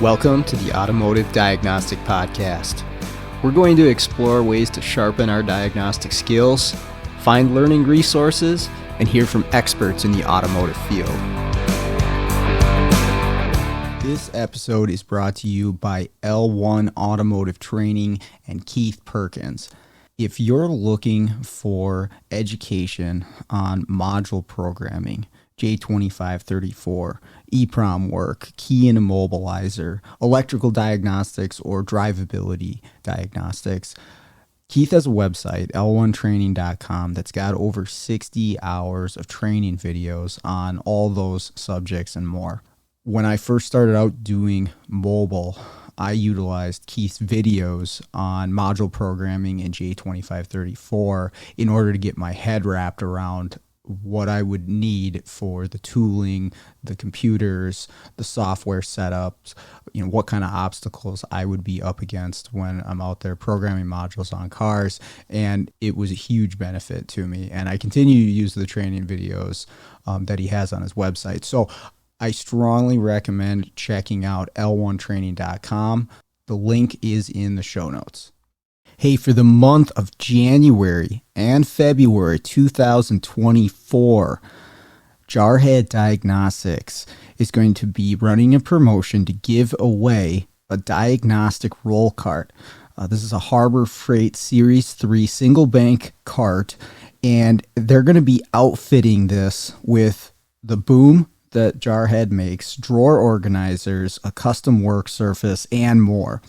Welcome to the Automotive Diagnostic Podcast. We're going to explore ways to sharpen our diagnostic skills, find learning resources, and hear from experts in the automotive field. This episode is brought to you by L1 Automotive Training and Keith Perkins. If you're looking for education on module programming, J2534, EEPROM work, key and immobilizer, electrical diagnostics, or drivability diagnostics, Keith has a website, l1training.com, that's got over 60 hours of training videos on all those subjects and more. When I first started out doing mobile, I utilized Keith's videos on module programming in J2534 in order to get my head wrapped around what I would need for the tooling, the computers, the software setups, what kind of obstacles I would be up against when I'm out there programming modules on cars. And it was a huge benefit to me. And I continue to use the training videos that he has on his website. So I strongly recommend checking out l1training.com. The link is in the show notes. Hey, for the month of January and February 2024, Jarhead Diagnostics is going to be running a promotion to give away a diagnostic roll cart. This is a Harbor Freight Series 3 single bank cart, and they're going to be outfitting this with the boom that Jarhead makes, drawer organizers, a custom work surface, and more.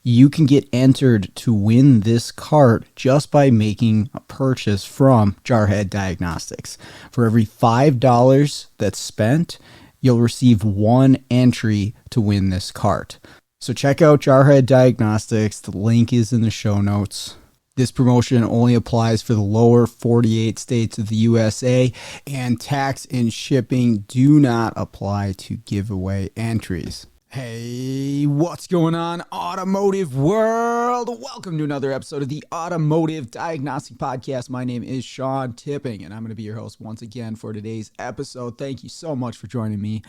You can get entered to win this cart just by making a purchase from Jarhead Diagnostics. For every $5 that's spent, you'll receive one entry to win this cart. So check out Jarhead Diagnostics. The link is in the show notes. This promotion only applies for the lower 48 states of the USA, and tax and shipping do not apply to giveaway entries. Hey, what's going on, automotive world? Welcome to another episode of the Automotive Diagnostic Podcast. My name is Sean Tipping, and I'm going to be your host once again for today's episode. Thank you so much for joining me.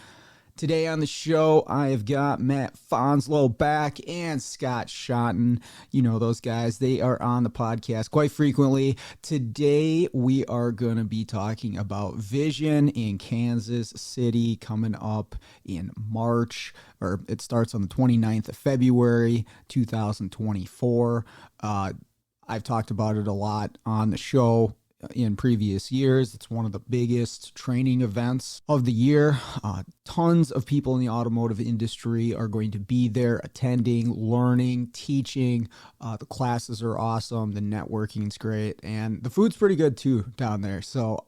Today on the show, I have got Matt Fanslow back and Scott Shotton. You know those guys. They are on the podcast quite frequently. Today, we are going to be talking about Vision in Kansas City coming up in March, or it starts on the 29th of February, 2024. I've talked about it a lot on the show in previous years. It's one of the biggest training events of the year. Tons of people in the automotive industry are going to be there attending, learning, teaching. The classes are awesome. The networking's great. And the food's pretty good too down there. So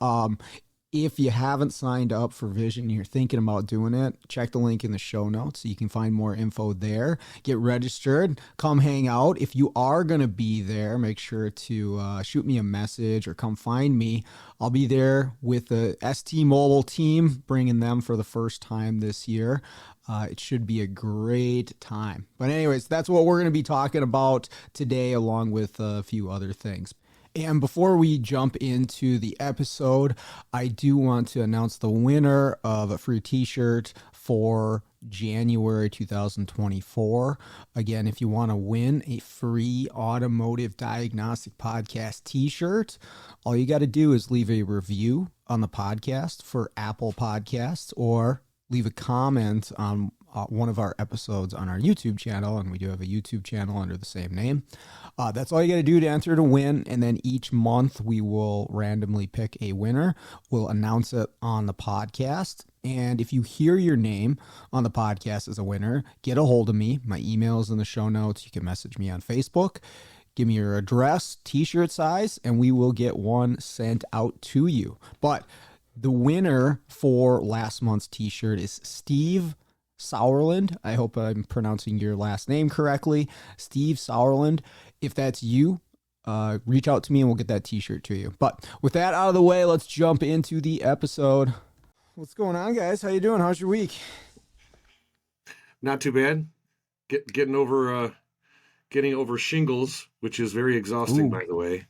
if you haven't signed up for Vision and you're thinking about doing it, check the link in the show notes so you can find more info there. Get registered. Come hang out. If you are going to be there, make sure to shoot me a message or come find me. I'll be there with the ST Mobile team, bringing them for the first time this year. It should be a great time. But anyways, that's what we're going to be talking about today, along with a few other things. And before we jump into the episode, I do want to announce the winner of a free t-shirt for January 2024. Again, if you want to win a free Automotive Diagnostic Podcast t-shirt, all you got to do is leave a review on the podcast for Apple Podcasts or leave a comment on one of our episodes on our YouTube channel, and we do have a YouTube channel under the same name. That's all you got to do to enter to win, and then each month we will randomly pick a winner. We'll announce it on the podcast, and if you hear your name on the podcast as a winner, get a hold of me. My email is in the show notes. You can message me on Facebook. Give me your address, t-shirt size, and we will get one sent out to you. But the winner for last month's t-shirt is Steve Sauerland. I hope I'm pronouncing your last name correctly. Steve Sauerland. If that's you, reach out to me and we'll get that t-shirt to you. But with that out of the way, let's jump into the episode. What's going on, guys? How you doing? How's your week? Not too bad. Getting over getting over shingles, which is very exhausting, by the way.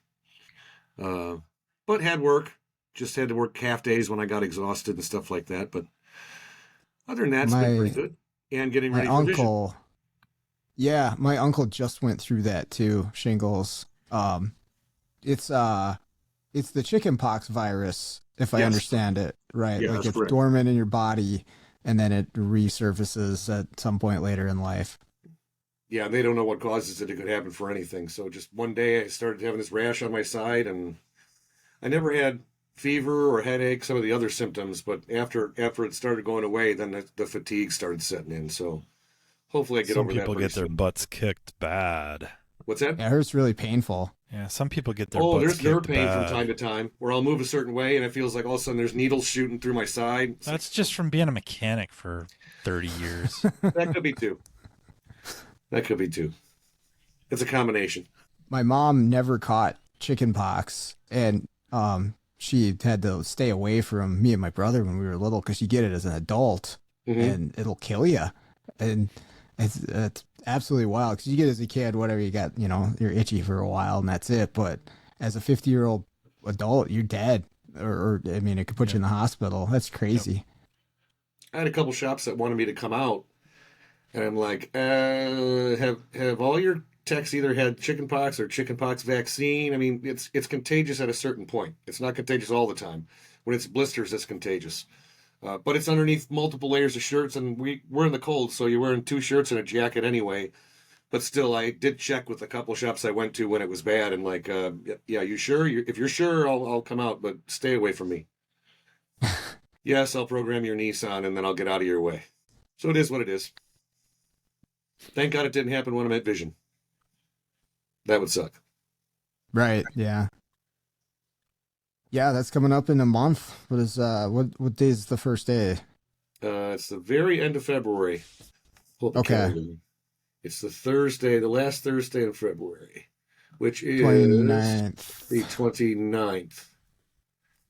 But had work. Just had to work half days when I got exhausted and stuff like that. But other than that, it's been pretty good. And getting ready for vision. Yeah, my uncle just went through that too, shingles. It's the chickenpox virus, if I understand it right. Yeah, like it's correct. dormant in your body and then it resurfaces at some point later in life. Yeah, they don't know what causes it. It could happen for anything. So just one day I started having this rash on my side, and I never had fever or headache, some of the other symptoms, but after it started going away, then the fatigue started setting in. So hopefully I get over that. Some people get their butts kicked bad. What's that? Yeah, it hurts really painful. Yeah, some people get their butts kicked bad. There's nerve pain from time to time where I'll move a certain way and it feels like all of a sudden there's needles shooting through my side. That's just from being a mechanic for 30 years. That could be too. It's a combination. My mom never caught chickenpox, and she had to stay away from me and my brother when we were little because you get it as an adult, and it'll kill you. And it's absolutely wild because you get it as a kid, whatever you got, you're itchy for a while and that's it. But as a 50-year-old adult, you're dead, or I mean, it could put you in the hospital. That's crazy. Yep. I had a couple shops that wanted me to come out. And I'm like, have all your techs either had chickenpox or chickenpox vaccine? I mean, it's contagious at a certain point. It's not contagious all the time. When it's blisters, it's contagious. But it's underneath multiple layers of shirts, and we're in the cold, so you're wearing 2 shirts and a jacket anyway. But still, I did check with a couple shops I went to when it was bad, and like, yeah, you sure? If you're sure, I'll come out, but stay away from me. Yes, I'll program your Nissan, and then I'll get out of your way. So it is what it is. Thank God it didn't happen when I'm at Vision. That would suck. Right, yeah. Yeah, that's coming up in a month. What day is the first day? It's the very end of February. Okay. It's the last Thursday in February, which is 29th. the 29th.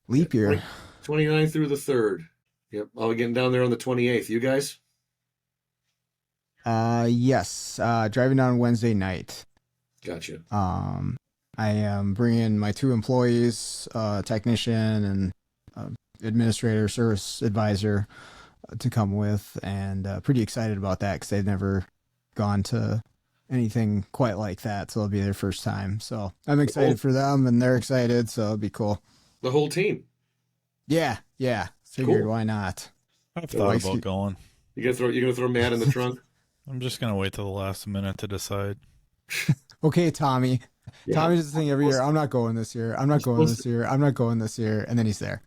Leap year. 29th through the 3rd. Yep, I'll be getting down there on the 28th. You guys? Yes. Driving down Wednesday night. Gotcha. I am bringing my 2 employees, technician and administrator, service advisor, to come with, and pretty excited about that because they've never gone to anything quite like that, so it'll be their first time. So I'm excited for them, and they're excited, so it'll be cool. The whole team. Yeah. Figured, cool. Why not? I've thought about going. You gonna throw Matt in the trunk? I'm just gonna wait till the last minute to decide. Okay, Tommy. Yeah. Tommy does the thing every year. I'm not going this year. I'm not going this year. I'm not going this year. And then he's there.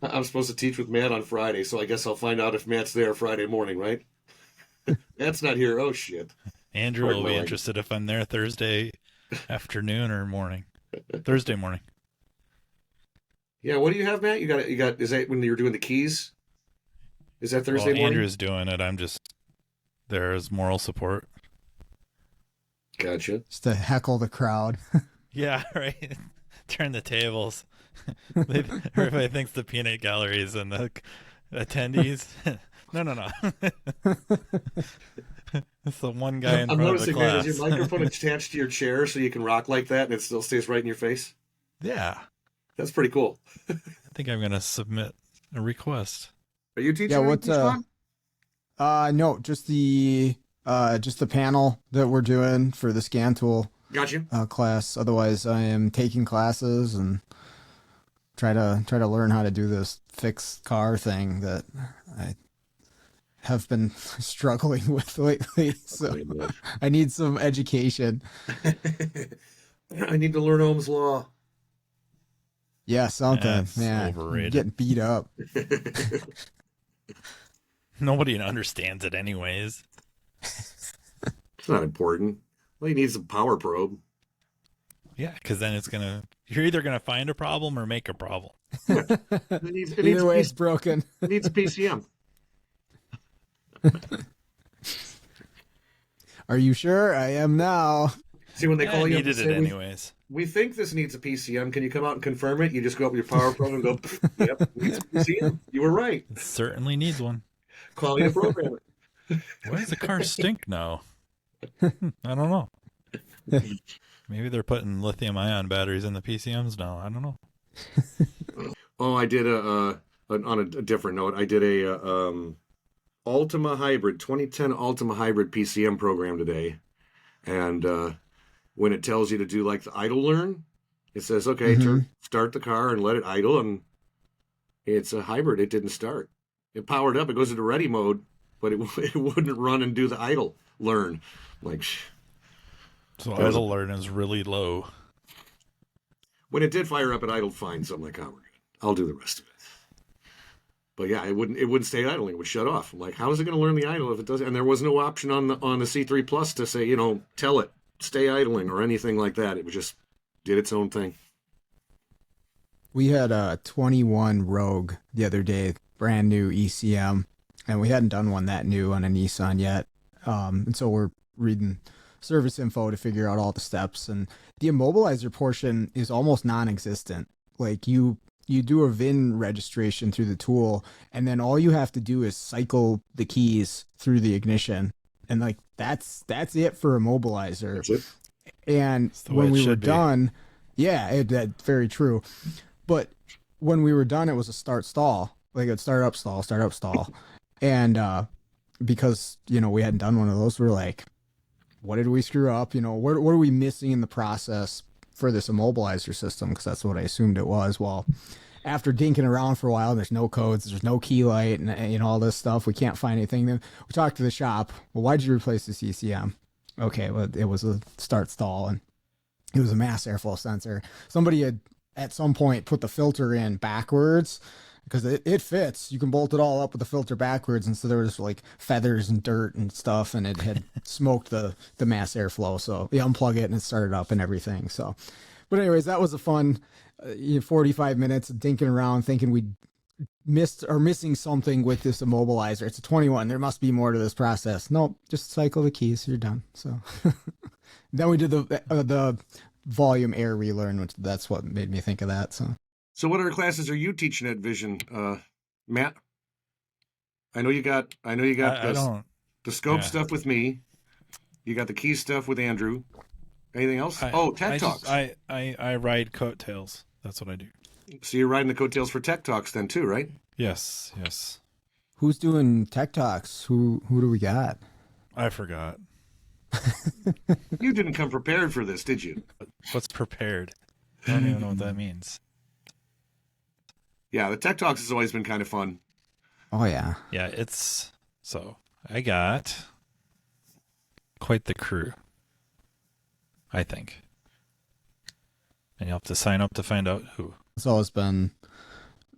I'm supposed to teach with Matt on Friday, so I guess I'll find out if Matt's there Friday morning, right? Matt's not here. Oh, shit. Andrew will be interested if I'm there Thursday afternoon or morning. Thursday morning. Yeah, what do you have, Matt? You got. Is that when you're doing the keys? Is that Thursday morning? Andrew's doing it. I'm just there as moral support. Gotcha. Just to heckle the crowd. Yeah, right. Turn the tables. Everybody thinks the peanut galleries and the attendees. No. It's the one guy in front of the class. Man, is your microphone attached to your chair so you can rock like that and it still stays right in your face? Yeah. That's pretty cool. I think I'm going to submit a request. Are you teaching? Yeah, what? No, just the panel that we're doing for the scan tool. Gotcha. Class. Otherwise, I am taking classes and try to learn how to do this fixed car thing that I have been struggling with lately. So I need some education. I need to learn Ohm's law. Yeah, something. Man, overrated. Getting beat up. Nobody understands it anyways. It's not important. Well, you need some power probe. Yeah, because then you're either going to find a problem or make a problem. Either way, it's broken. It needs a PCM. Are you sure? I am now. See, when they call you up and needed say, it anyways. We think this needs a PCM. Can you come out and confirm it? You just go up with your power probe and go, yep, it needs a PCM. You were right. It certainly needs one. Call you a programmer. Why does the car stink now? I don't know. Maybe they're putting lithium-ion batteries in the PCMs now. I don't know. Oh, I did on a different note. I did a Ultima Hybrid 2010 Ultima Hybrid PCM program today, and when it tells you to do like the idle learn, it says, okay, start the car and let it idle, and it's a hybrid. It didn't start. It powered up. It goes into ready mode, but it wouldn't run and do the idle learn. Like, so idle learn is really low. When it did fire up, it idled fine. So I'm like, oh, we're good. I'll do the rest of it. But yeah, it wouldn't stay idling. It would shut off. I'm like, how is it going to learn the idle if it doesn't? And there was no option on the C3 Plus to say, tell it stay idling or anything like that. It was just did its own thing. We had a 21 Rogue the other day, brand new ECM, and we hadn't done one that new on a Nissan yet. And so we're reading service info to figure out all the steps. And the immobilizer portion is almost non-existent. Like you do a VIN registration through the tool, and then all you have to do is cycle the keys through the ignition. And like that's it for immobilizer. That's it. And when we were done, that's very true. But when we were done, it was a start stall. Like it start up stall. And because we hadn't done one of those, we're like, what did we screw up? What are we missing in the process for this immobilizer system? Because that's what I assumed it was. Well, after dinking around for a while, there's no codes, there's no key light, and all this stuff. We can't find anything. Then we talked to the shop. Well, why'd you replace the CCM? Okay, well, it was a start stall, and it was a mass airflow sensor. Somebody had at some point put the filter in backwards because it fits. You can bolt it all up with the filter backwards, and so there was like feathers and dirt and stuff, and it had smoked the mass airflow. So you unplug it and it started up and everything. So, but anyways, that was a fun 45 minutes of dinking around, thinking we missing something with this immobilizer. It's a 21. There must be more to this process. Nope, just cycle the keys. You're done. So then we did the volume air relearn, which that's what made me think of that. So what other classes are you teaching at Vision, Matt? I know you got the scope stuff with me. You got the key stuff with Andrew. Anything else? Tech Talks. I ride coattails. That's what I do. So you're riding the coattails for Tech Talks then too, right? Yes. Who's doing Tech Talks? Who do we got? I forgot. You didn't come prepared for this, did you? What's prepared? I don't even know what that means. Yeah, the Tech Talks has always been kind of fun. Oh, yeah. Yeah, I got quite the crew, I think. And you'll have to sign up to find out who. That's always been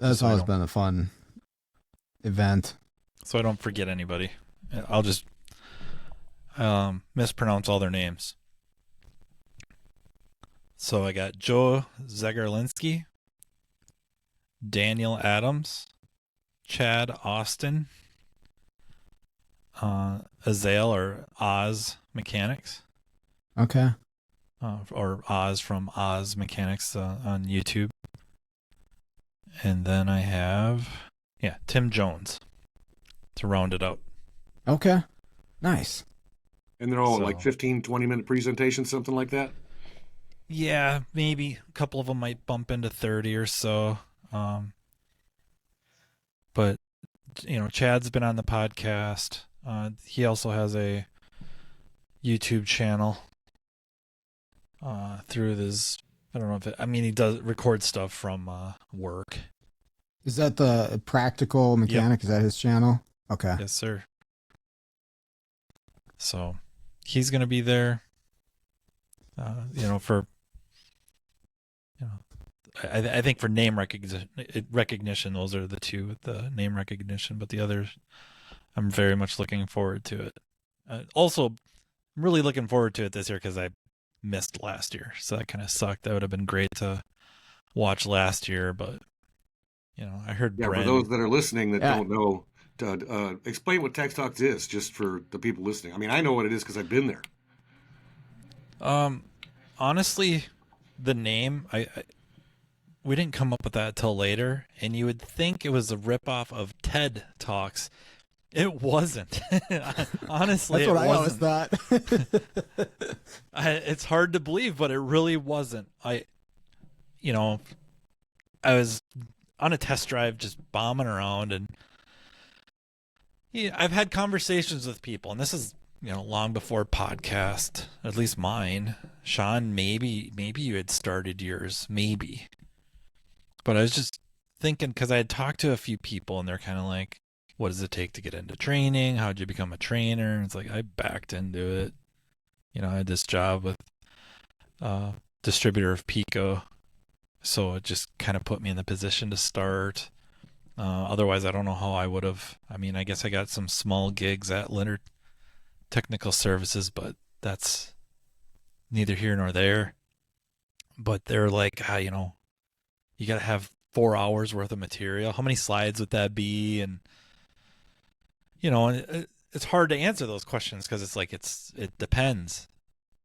a fun event. So I don't forget anybody. I'll just mispronounce all their names. So I got Joe Zagarlinski, Daniel Adams, Chad Austin, Azael or Oz Mechanics. Okay. Or Oz from Oz Mechanics on YouTube. And then I have, Tim Jones to round it out. Okay. Nice. And they're all like 15, 20-minute presentations, something like that? Yeah, maybe. A couple of them might bump into 30 or so. But, Chad's been on the podcast. He also has a YouTube channel through his, I don't know he does record stuff from work. Is that the Practical Mechanic? Yep. Is that his channel? Okay. Yes, sir. So he's going to be there, I think for name recognition, those are the two with the name recognition, but the others, I'm very much looking forward to it. Also, I'm really looking forward to it this year because I missed last year, so that kind of sucked. That would have been great to watch last year, but I heard. Yeah, for those that are listening that don't know, explain what Tech Talks is, just for the people listening. I mean, I know what it is because I've been there. Honestly, the name we didn't come up with that till later, and you would think it was a ripoff of TED Talks, It wasn't. Honestly, That's what it I always wasn't. thought. It's hard to believe, but it really wasn't. You know, I was on a test drive just bombing around, and I've had conversations with people, and this is, long before podcast, at least mine. Sean, maybe you had started yours, maybe. But I was just thinking, because I had talked to a few people, and they're kind of like, what does it take to get into training? How'd you become a trainer? And it's like, I backed into it. I had this job with distributor of Pico, so it just kind of put me in the position to start. Otherwise, I don't know how I would have. I mean, I guess I got some small gigs at Leonard Technical Services, but that's neither here nor there. But they're like, you got to have 4 hours worth of material. How many slides would that be? And it's hard to answer those questions because it's like it depends.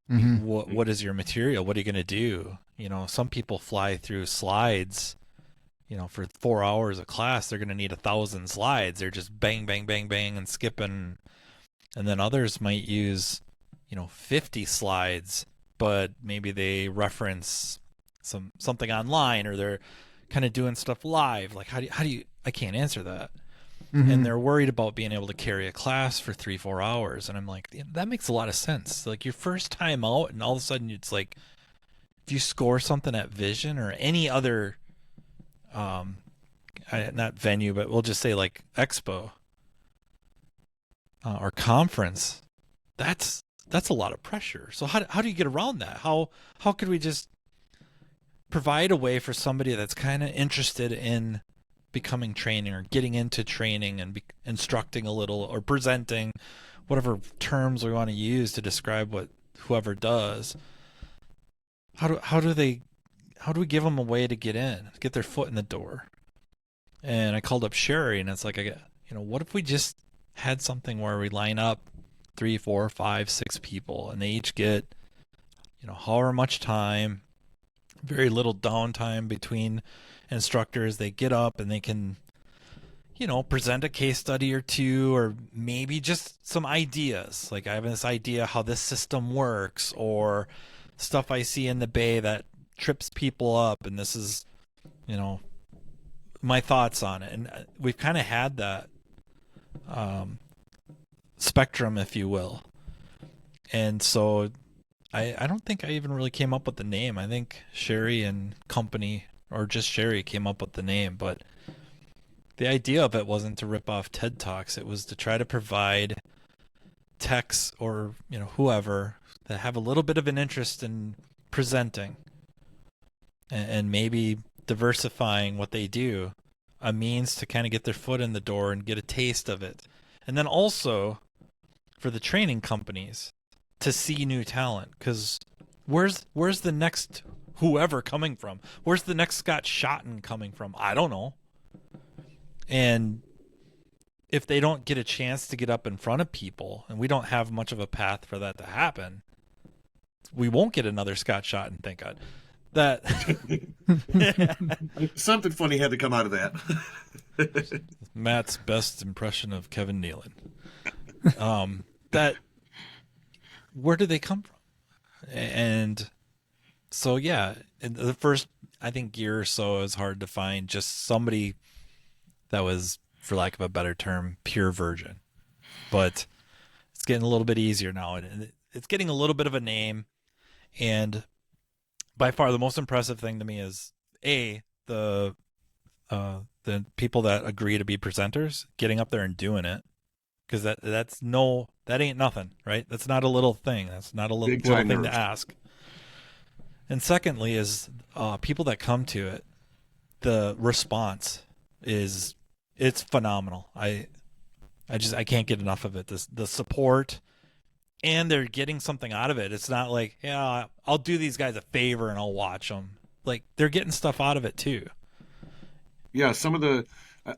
Mm-hmm. What is your material? What are you going to do? Some people fly through slides. For 4 hours of class, they're going to need 1,000 slides. They're just bang, bang, bang, bang, and skipping. And then others might use, 50 slides, but maybe they reference something online, or they're kind of doing stuff live. Like, how do you? I can't answer that. Mm-hmm. And they're worried about being able to carry a class for 3-4 hours. And I'm like, that makes a lot of sense. Like, your first time out, and all of a sudden it's like, if you score something at Vision or any other, not venue, but we'll just say like expo or conference, that's a lot of pressure. So how do you get around that? How could we just provide a way for somebody that's kind of interested in becoming training or getting into training and instructing a little or presenting, whatever terms we want to use to describe what whoever does? How do we give them a way to get in, get their foot in the door? And I called up Sherry, and it's like, what if we just had something where we line up 3, 4, 5, 6 people, and they each get, however much time, very little downtime between instructors. They get up and they can, present a case study or two, or maybe just some ideas. Like, I have this idea how this system works, or stuff I see in the bay that trips people up, and this is, my thoughts on it. And we've kind of had that spectrum, if you will. And so I don't think I even really came up with the name. I think Sherry and company, or just Sherry, came up with the name. But the idea of it wasn't to rip off TED Talks. It was to try to provide techs, or whoever, that have a little bit of an interest in presenting and maybe diversifying what they do, a means to kind of get their foot in the door and get a taste of it. And then also for the training companies to see new talent, because where's the next whoever coming from? Where's the next Scott Shotton coming from? I don't know. And if they don't get a chance to get up in front of people, and we don't have much of a path for that to happen, we won't get another Scott Shotton, thank God. That something funny had to come out of that. Matt's best impression of Kevin Nealon. That, where do they come from? And so, yeah, in the first, I think, year or so, it was hard to find just somebody that was, for lack of a better term, pure virgin. But it's getting a little bit easier now, and it's getting a little bit of a name. And by far the most impressive thing to me is the people that agree to be presenters getting up there and doing it, because that ain't nothing, right? That's not a little thing. That's not a little thing to ask. And secondly is people that come to it, the response it's phenomenal. I can't get enough of it. The support, and they're getting something out of it. It's not like, yeah, I'll do these guys a favor and I'll watch them. Like, they're getting stuff out of it too. Yeah,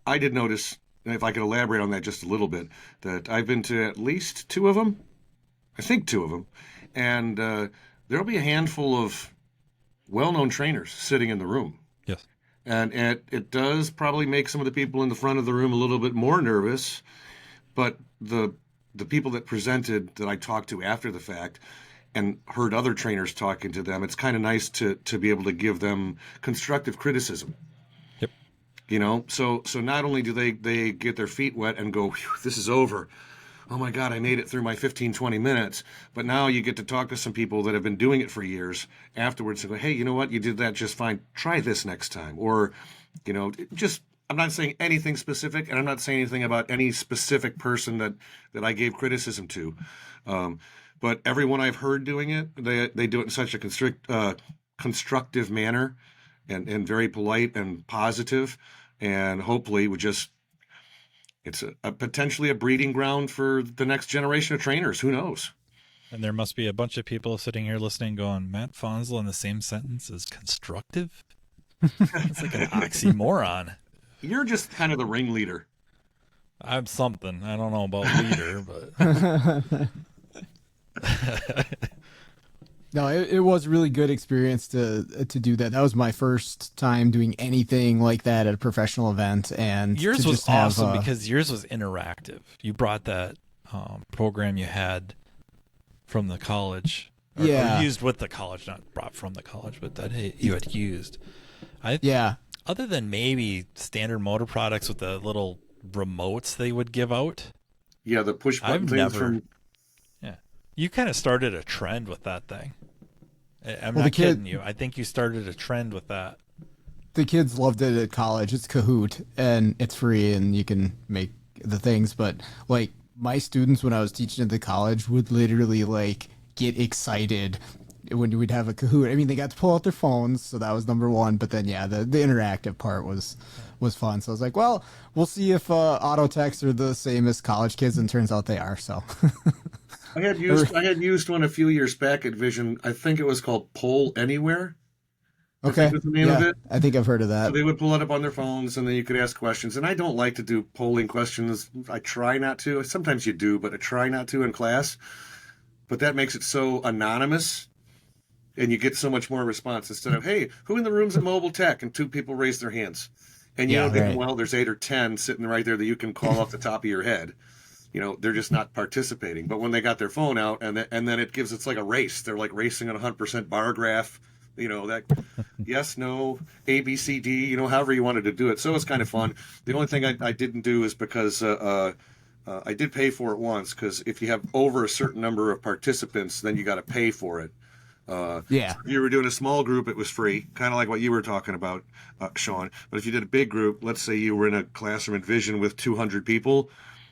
I did notice, if I could elaborate on that just a little bit, that I've been to at least 2 of them. I think 2 of them. And there'll be a handful of well-known trainers sitting in the room. Yes. And it does probably make some of the people in the front of the room a little bit more nervous. But the people that presented that I talked to after the fact and heard other trainers talking to them, it's kind of nice to be able to give them constructive criticism. Yep. You know, so not only do they get their feet wet and go, this is over. Oh my God, I made it through my 15, 20 minutes. But now you get to talk to some people that have been doing it for years afterwards and go, hey, you know what? You did that just fine. Try this next time. Or, you know, just, I'm not saying anything specific, and I'm not saying anything about any specific person that I gave criticism to. But everyone I've heard doing it, they do it in such a constructive manner and very polite and positive, and hopefully would just, it's a potentially a breeding ground for the next generation of trainers. Who knows? And there must be a bunch of people sitting here listening going, Matt Fanslow in the same sentence as constructive? It's like an oxymoron. You're just kind of the ringleader. I'm something. I don't know about leader, but... No, it was a really good experience to do that. That was my first time doing anything like that at a professional event, and yours was awesome because yours was interactive. You brought that program you had from the college, or used with the college, not brought from the college, but that you had used. Other than maybe Standard Motor Products with the little remotes they would give out. Yeah, the push button things from. Yeah, you kind of started a trend with that thing. I'm not kidding you. I think you started a trend with that. The kids loved it at college. It's Kahoot, and it's free, and you can make the things. But like my students, when I was teaching at the college, would literally like get excited when we'd have a Kahoot. I mean, they got to pull out their phones, so that was number one. But then, yeah, the interactive part was fun. So I was like, well, we'll see if auto techs are the same as college kids, and turns out they are. So. I had used one a few years back at Vision. I think it was called Poll Anywhere. Okay. Was the name of it. I think I've heard of that. So they would pull it up on their phones, and then you could ask questions. And I don't like to do polling questions. I try not to. Sometimes you do, but I try not to in class. But that makes it so anonymous, and you get so much more response instead of, hey, who in the room's at Mobile Tech? And 2 people raise their hands. And you know, well, there's 8 or 10 sitting right there that you can call off the top of your head. You know, they're just not participating. But when they got their phone out, and then it gives, it's like a race. They're like racing on a 100% bar graph. You know, that yes, no, A, B, C, D, you know, however you wanted to do it. So it's kind of fun. The only thing I didn't do is because I did pay for it once, because if you have over a certain number of participants, then you got to pay for it. If you were doing a small group, it was free, kind of like what you were talking about, Sean. But if you did a big group, let's say you were in a classroom at Vision with 200 people,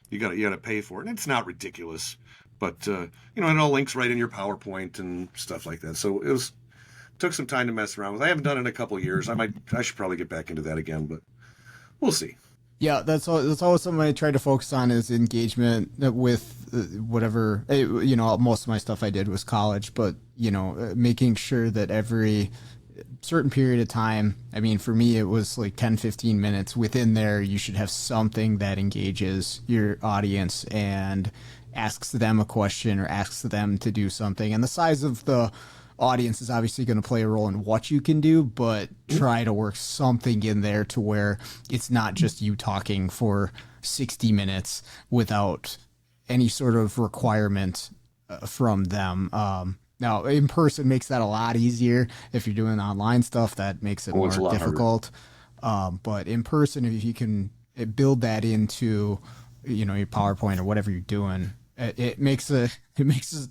you got to pay for it. And it's not ridiculous, but you know, it all links right in your PowerPoint and stuff like that. So it took some time to mess around with. I haven't done it in a couple of years. I should probably get back into that again, but we'll see. Yeah, that's always something I try to focus on, is engagement with whatever. You know, most of my stuff I did was college, but you know, making sure that every certain period of time, I mean, for me, it was like 10, 15 minutes within there, you should have something that engages your audience and asks them a question or asks them to do something. And the size of the audience is obviously going to play a role in what you can do, but try to work something in there to where it's not just you talking for 60 minutes without any sort of requirement from them. Now, in person makes that a lot easier. If you're doing online stuff, that makes it more difficult. But in person, if you can build that into, you know, your PowerPoint or whatever you're doing, it makes a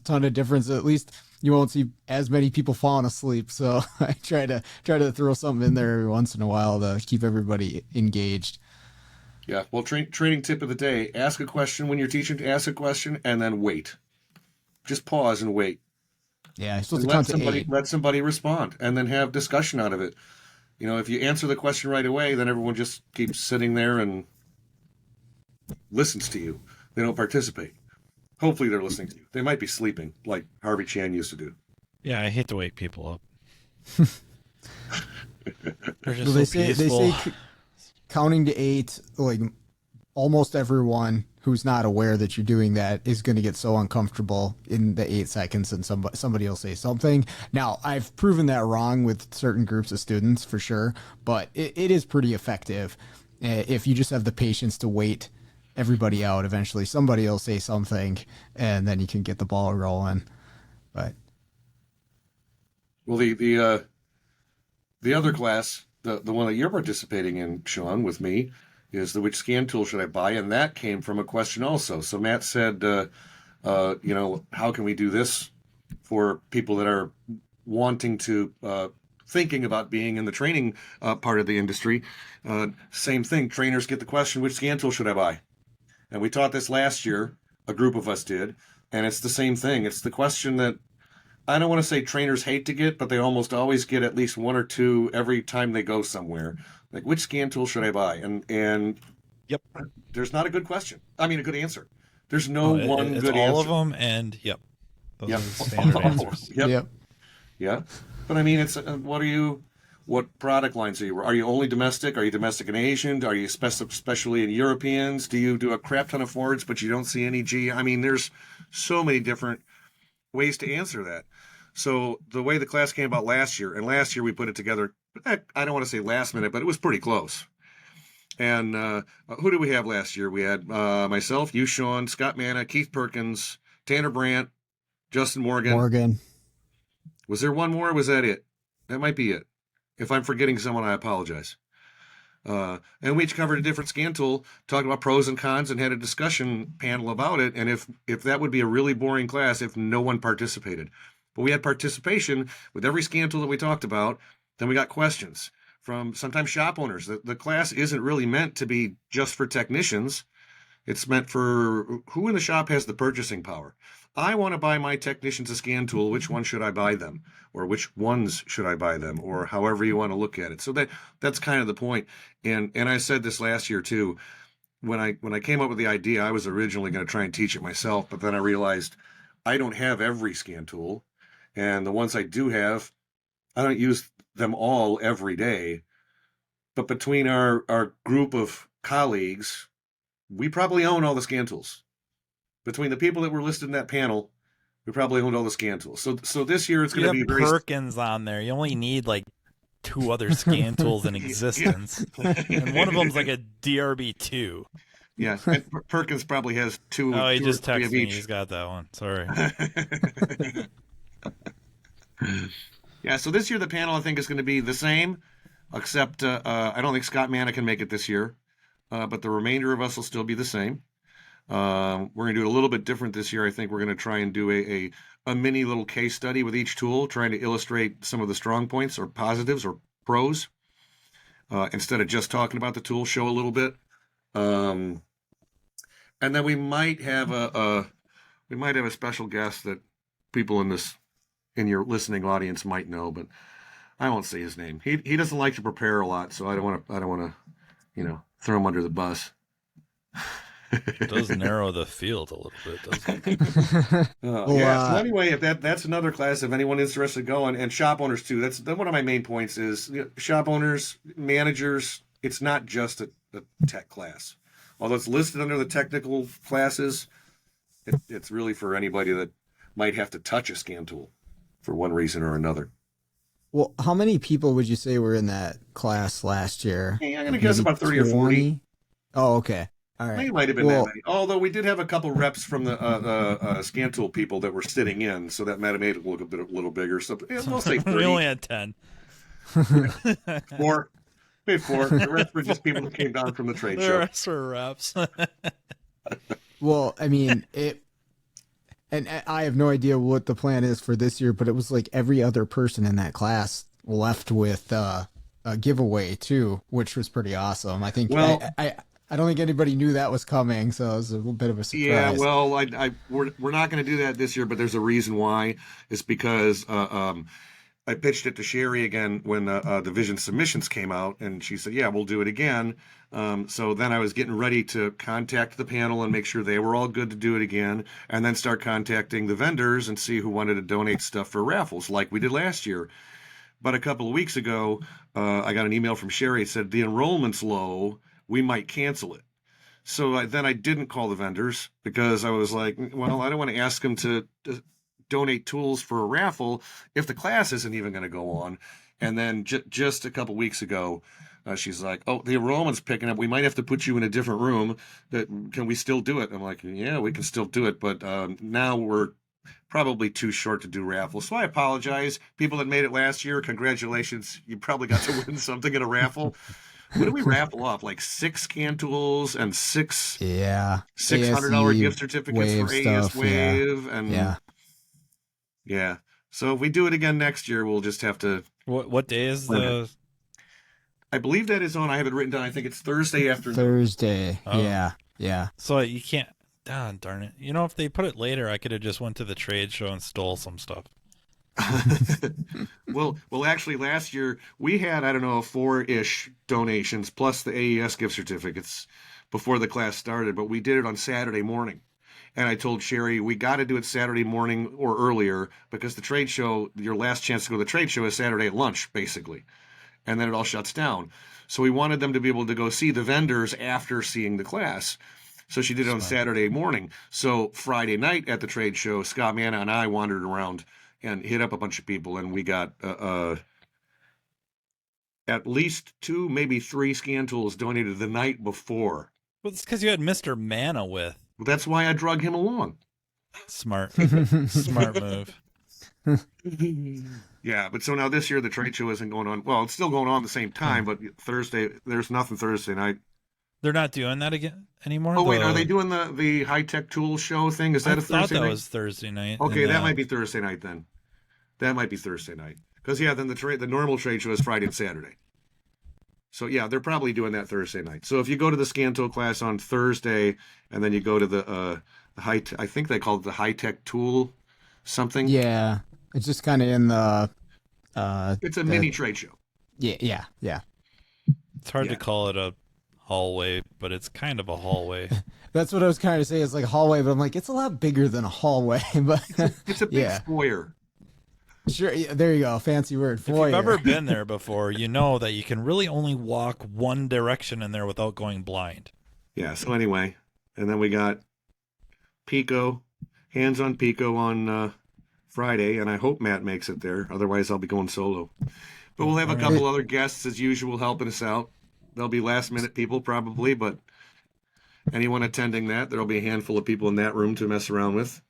ton of difference. At least you won't see as many people falling asleep. So I try to throw something in there every once in a while to keep everybody engaged. Yeah. Well, training tip of the day: ask a question when you're teaching. Ask a question and then wait. Just pause and wait. Yeah, you're supposed to count to 8. Let somebody respond, and then have discussion out of it. You know, if you answer the question right away, then everyone just keeps sitting there and listens to you. They don't participate. Hopefully they're listening to you. They might be sleeping, like Harvey Chan used to do. Yeah, I hate to wake people up. They're just they peaceful. say counting to 8, like almost everyone who's not aware that you're doing that is going to get so uncomfortable in the 8 seconds, and somebody will say something. Now, I've proven that wrong with certain groups of students for sure, but it is pretty effective if you just have the patience to wait everybody out eventually. Somebody will say something, and then you can get the ball rolling. But Well, the other class, the one that you're participating in, Sean, with me, is the which scan tool should I buy? And that came from a question also. So Matt said, how can we do this for people that are wanting to, thinking about being in the training part of the industry? Same thing. Trainers get the question, which scan tool should I buy? And we taught this last year. A group of us did. And it's the same thing. It's the question that I don't want to say trainers hate to get, but they almost always get at least one or two every time they go somewhere. Like, which scan tool should I buy? And Yep. there's not a good question. I mean, a good answer. There's no one it's good all answer. of them, and yep. Those Yep. are the standard answers. Yep. Yeah. But I mean, it's what product lines are you only domestic? Are you domestic and Asian? Are you especially in Europeans? Do you do a crap ton of Fords, but you don't see any G? I mean, there's so many different ways to answer that. So the way the class came about last year, and last year we put it together, I don't want to say last minute, but it was pretty close. And who did we have last year? We had myself, you, Sean, Scott Manna, Keith Perkins, Tanner Brandt, Justin Morgan. Was there one more? Or was that it? That might be it. If I'm forgetting someone, I apologize. And we each covered a different scan tool, talked about pros and cons, and had a discussion panel about it. And if that would be a really boring class if no one participated. But we had participation with every scan tool that we talked about. Then we got questions from sometimes shop owners. The class isn't really meant to be just for technicians. It's meant for who in the shop has the purchasing power. I want to buy my technicians a scan tool. Which one should I buy them? Or which ones should I buy them? Or however you want to look at it. So that's kind of the point. And I said this last year too. When I came up with the idea, I was originally going to try and teach it myself, but then I realized I don't have every scan tool. And the ones I do have, I don't use them all every day. But between our group of colleagues, we probably own all the scan tools. Between the people that were listed in that panel, we probably owned all the scan tools. So this year it's going to be very Perkins on there. You only need like 2 other scan tools in existence, and one of them's like a DRB2. Yeah, and Perkins probably has 2. Oh, he two just texted me. each. He's got that one. Sorry. Yeah, so this year the panel I think is going to be the same, except I don't think Scott Manna can make it this year, but the remainder of us will still be the same. We're going to do it a little bit different this year. I think we're going to try and do a mini little case study with each tool, trying to illustrate some of the strong points or positives or pros, instead of just talking about the tool, show a little bit. And then we might have a special guest that people in your listening audience might know, but I won't say his name. He doesn't like to prepare a lot, so I don't want to, throw him under the bus. It does narrow the field a little bit, doesn't it? So anyway, if that's another class, if anyone's interested, go and shop owners too. That's one of my main points is shop owners, managers. It's not just a tech class, although it's listed under the technical classes. It's really for anybody that might have to touch a scan tool for one reason or another. Well, how many people would you say were in that class last year? Hey, I'm going to guess about 30 or 40. Oh, okay. All right. I think it might have been that many. Although we did have a couple reps from the scan tool people that were sitting in, so that might have made it look a little bigger. So we'll say 30. We only had 10. 4. We had 4. The rest were just people that came down from the trade show. The rest were reps. Well, I mean, and I have no idea what the plan is for this year, but it was like every other person in that class left with a giveaway too, which was pretty awesome. I think I don't think anybody knew that was coming, so it was a little bit of a surprise. Yeah, well, we're not going to do that this year, but there's a reason why. It's because I pitched it to Sherry again when the Vision submissions came out, and she said, yeah, we'll do it again. So then I was getting ready to contact the panel and make sure they were all good to do it again, and then start contacting the vendors and see who wanted to donate stuff for raffles like we did last year. But a couple of weeks ago, I got an email from Sherry. It said, the enrollment's low. We might cancel it. So then I didn't call the vendors because I was like, well, I don't want to ask them to donate tools for a raffle if the class isn't even going to go on. And then just a couple weeks ago, She's like, "Oh, the enrollment's picking up. We might have to put you in a different room. Can we still do it?" I'm like, "Yeah, we can still do it, but now we're probably too short to do raffles." So I apologize. People that made it last year, congratulations. You probably got to win something in a raffle. What did we raffle off? Like 6 scan tools and six Yeah. $600 gift certificates for Wave AES stuff. Yeah. Wave, and Yeah. yeah. So if we do it again next year, we'll just have to. What day is plan it. the? I believe that is on. I have it written down. I think it's Thursday afternoon. Thursday. Oh. Yeah. Yeah. So you can't. Darn it! You know, if they put it later, I could have just went to the trade show and stole some stuff. well, actually, last year we had, I don't know, 4-ish donations plus the AES gift certificates before the class started, but we did it on Saturday morning. And I told Sherry, we got to do it Saturday morning or earlier because the trade show, your last chance to go to the trade show is Saturday at lunch, basically. And then it all shuts down. So we wanted them to be able to go see the vendors after seeing the class. So she did it on Saturday morning. So Friday night at the trade show, Scott Manna and I wandered around and hit up a bunch of people, and we got at least 2, maybe 3 scan tools donated the night before. Well, it's because you had Mr. Manna with. Well, that's why I drug him along. Smart. Smart move. Yeah, but so now this year the trade show isn't going on. Well, it's still going on at the same time, but Thursday, there's nothing Thursday night. They're not doing that again anymore? Oh, wait, are they doing the high-tech tool show thing? Is that a Thursday night? I thought that was Thursday night. Okay, that might be Thursday night then. That might be Thursday night. Because, yeah, then the normal trade show is Friday and Saturday. So, yeah, they're probably doing that Thursday night. So if you go to the scan tool class on Thursday, and then you go to the I think they call it the high-tech tool something. Yeah. It's just kind of in the... it's a mini trade show. Yeah. It's hard to call it a hallway, but it's kind of a hallway. That's what I was trying to say. It's like a hallway, but I'm like, it's a lot bigger than a hallway. But it's a big foyer. Sure, yeah, there you go. Fancy word, foyer. If you've ever been there before, you know that you can really only walk one direction in there without going blind. Yeah, so anyway, and then we got Pico, hands-on Pico on Friday, and I hope Matt makes it there. Otherwise, I'll be going solo. But we'll have a couple other guests, as usual, helping us out. There'll be last-minute people, probably, but anyone attending that, there'll be a handful of people in that room to mess around with.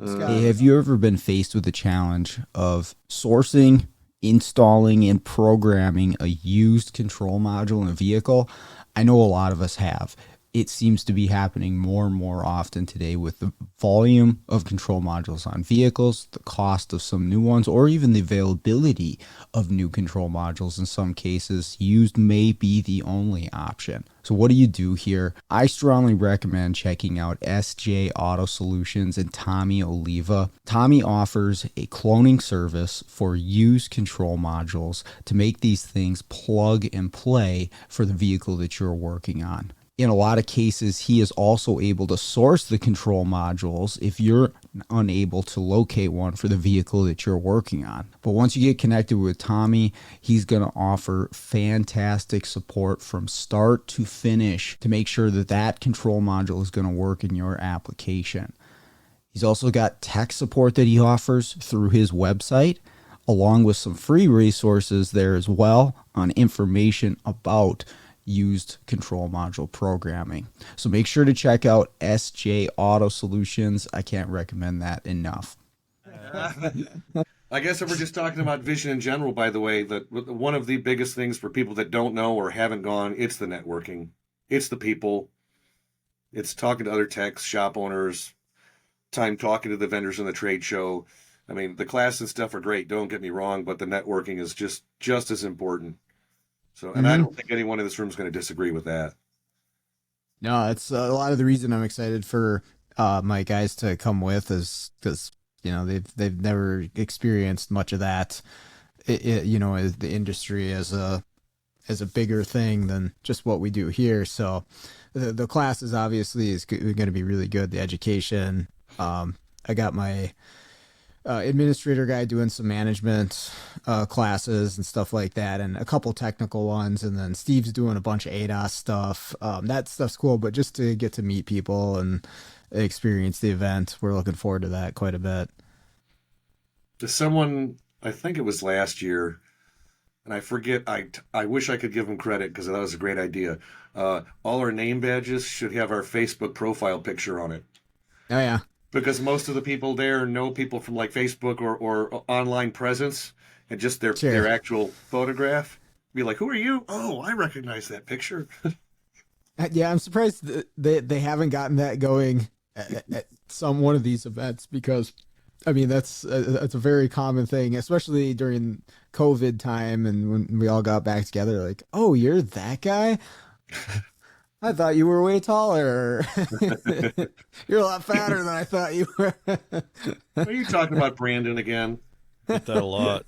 Hey, have you ever been faced with the challenge of sourcing, installing, and programming a used control module in a vehicle? I know a lot of us have. It seems to be happening more and more often today with the volume of control modules on vehicles, the cost of some new ones, or even the availability of new control modules. In some cases, used may be the only option. So what do you do here? I strongly recommend checking out SJ Auto Solutions and Tommy Oliva. Tommy offers a cloning service for used control modules to make these things plug and play for the vehicle that you're working on. In a lot of cases, he is also able to source the control modules if you're unable to locate one for the vehicle that you're working on. But once you get connected with Tommy, he's going to offer fantastic support from start to finish to make sure that that control module is going to work in your application. He's also got tech support that he offers through his website, along with some free resources there as well on information about used control module programming. So make sure to check out SJ Auto Solutions. I can't recommend that enough. I guess if we're just talking about vision in general, by the way, that one of the biggest things for people that don't know or haven't gone, it's the networking. It's the people. It's talking to other techs, shop owners, time talking to the vendors in the trade show. I mean, the class and stuff are great, don't get me wrong, but the networking is just as important. So, and I don't think anyone in this room is going to disagree with that. No, it's a lot of the reason I'm excited for my guys to come with is because they've never experienced much of that. The industry as a bigger thing than just what we do here. So the classes obviously is going to be really good. The education. I got my administrator guy doing some management classes and stuff like that, and a couple technical ones, and then Steve's doing a bunch of ADOS stuff. That stuff's cool, but just to get to meet people and experience the event, we're looking forward to that quite a bit. Someone, I think it was last year, and I forget. I wish I could give him credit because that was a great idea. All our name badges should have our Facebook profile picture on it. Oh yeah. Because most of the people there know people from like Facebook or online presence, and just their Sure. actual photograph. Be like, who are you? Oh, I recognize that picture. Yeah, I'm surprised they haven't gotten that going at one of these events because, I mean, that's a very common thing, especially during COVID time and when we all got back together. Like, oh, you're that guy? I thought you were way taller. You're a lot fatter than I thought you were. Are you talking about Brandon again? Get that a lot.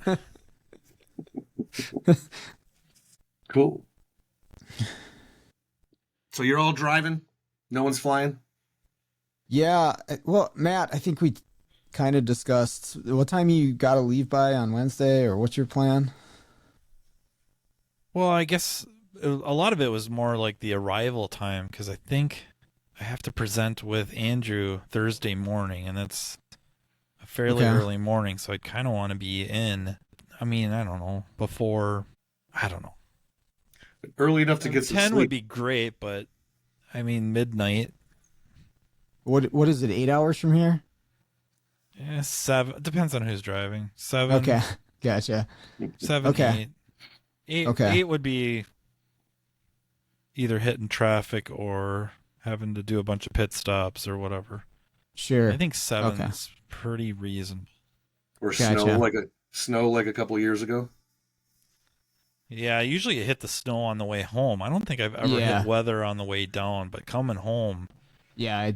Cool. So you're all driving? No one's flying? Yeah, well, Matt, I think we kind of discussed what time you got to leave by on Wednesday, or what's your plan? Well, I guess a lot of it was more like the arrival time because I think I have to present with Andrew Thursday morning, and that's a fairly Okay. early morning, so I kind of want to be in. I mean, I don't know, before, I don't know. Early enough to get some 10 sleep. would be great, but I mean, midnight. What is it? 8 hours from here? Yeah, 7. Depends on who's driving. 7. Okay, gotcha. 7, Okay. 8. Okay. 8 would be either hitting traffic or having to do a bunch of pit stops or whatever. Sure. I think 7's pretty reasonable. Or Gotcha. snow like a couple years ago. Yeah, usually you hit the snow on the way home. I don't think I've ever Yeah. hit weather on the way down, but coming home, Yeah, I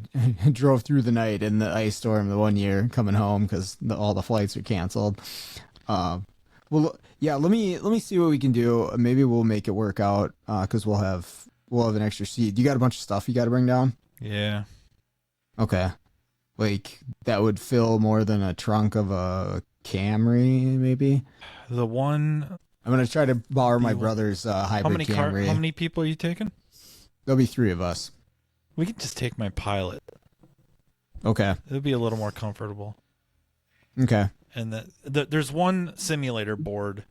drove through the night in the ice storm the one year coming home because all the flights were canceled. Well, yeah, let me see what we can do. Maybe we'll make it work out because we'll have an extra seat. You got a bunch of stuff you got to bring down? yeah. Okay, like that would fill more than a trunk of a Camry, maybe. The one, I'm gonna try to borrow my You- brother's how hybrid many Camry. how many people are you taking? There'll be 3 of us. We could just take my Pilot. Okay. It'll be a little more comfortable. Okay. And there's one simulator board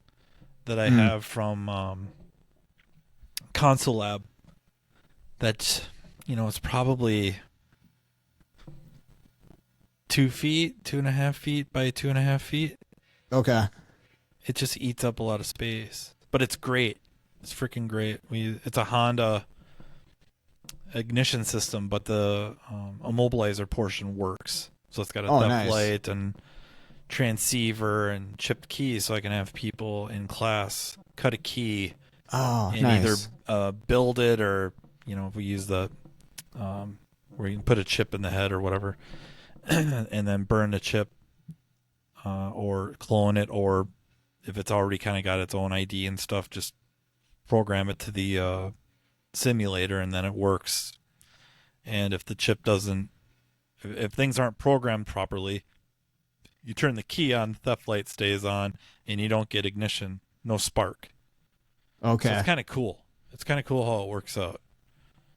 that I have from Console Lab that, it's probably 2 feet, 2.5 feet by 2.5 feet. Okay. It just eats up a lot of space, but it's great. It's freaking great. It's a Honda ignition system, but the immobilizer portion works. So it's got a theft nice. light and transceiver and chipped keys, so I can have people in class cut a key Oh, and nice. either build it or, if we use the where you can put a chip in the head or whatever, and then burn the chip or clone it, or if it's already kind of got its own ID and stuff, just program it to the simulator and then it works. And if the chip doesn't, if things aren't programmed properly, you turn the key on, theft light stays on, and you don't get ignition, no spark. Okay. So it's kind of cool. It's kind of cool how it works out.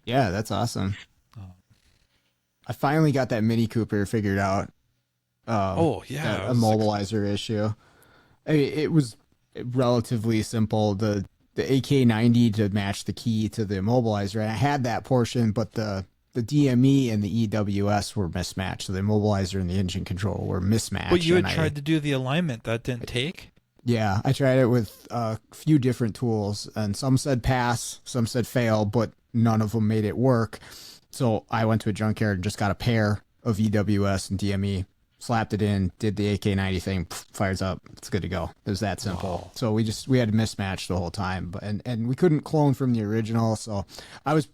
Yeah, that's awesome. Oh. I finally got that Mini Cooper figured out. Oh, yeah. That I was immobilizer issue. It was relatively simple. The AK-90 to match the key to the immobilizer. And I had that portion, but the DME and the EWS were mismatched. So the immobilizer and the engine control were mismatched. But you had and tried to do the alignment. That didn't take? Yeah, I tried it with a few different tools, and some said pass, some said fail, but none of them made it work. So I went to a junkyard and just got a pair of EWS and DME, slapped it in, did the AK-90 thing, fires up, it's good to go. It was that simple. Wow. So we had to mismatch the whole time, but and we couldn't clone from the original. So I was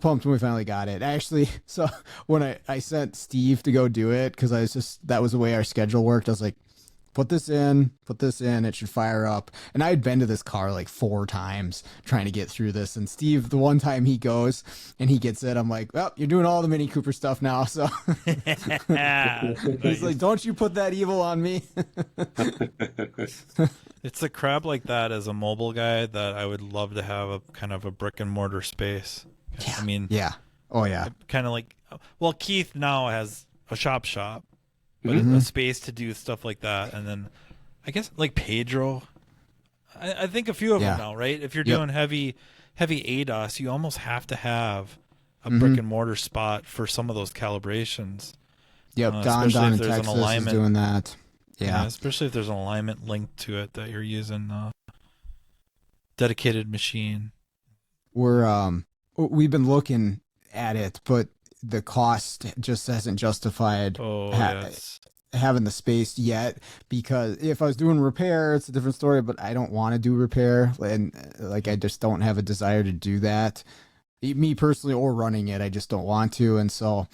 pumped when we finally got it. Actually, so when I sent Steve to go do it, because that was the way our schedule worked. I was like, put this in, it should fire up. And I had been to this car like 4 times trying to get through this. And Steve, the one time he goes and he gets it, I'm like, well, you're doing all the Mini Cooper stuff now. So he's like, don't you put that evil on me. It's the crap like that as a mobile guy that I would love to have a kind of a brick and mortar space. Yeah. I mean, Yeah. Oh, yeah. kind of like, well, Keith now has a shop, but Mm-hmm. a space to do stuff like that. And then I guess like Pedro, I think a few of them Yeah. now, right? If you're Yep. doing heavy ADOS, you almost have to have a Mhm. brick and mortar spot for some of those calibrations. Yep. Especially Don if in there's an Texas is alignment. doing that. Yeah, Yeah. especially if there's an alignment linked to it that you're using dedicated machine. We've been looking at it, but the cost just hasn't justified Oh ha- yeah, it's having the space yet. Because if I was doing repair, it's a different story. But I don't want to do repair, and like I just don't have a desire to do that. Me personally, or running it, I just don't want to, and so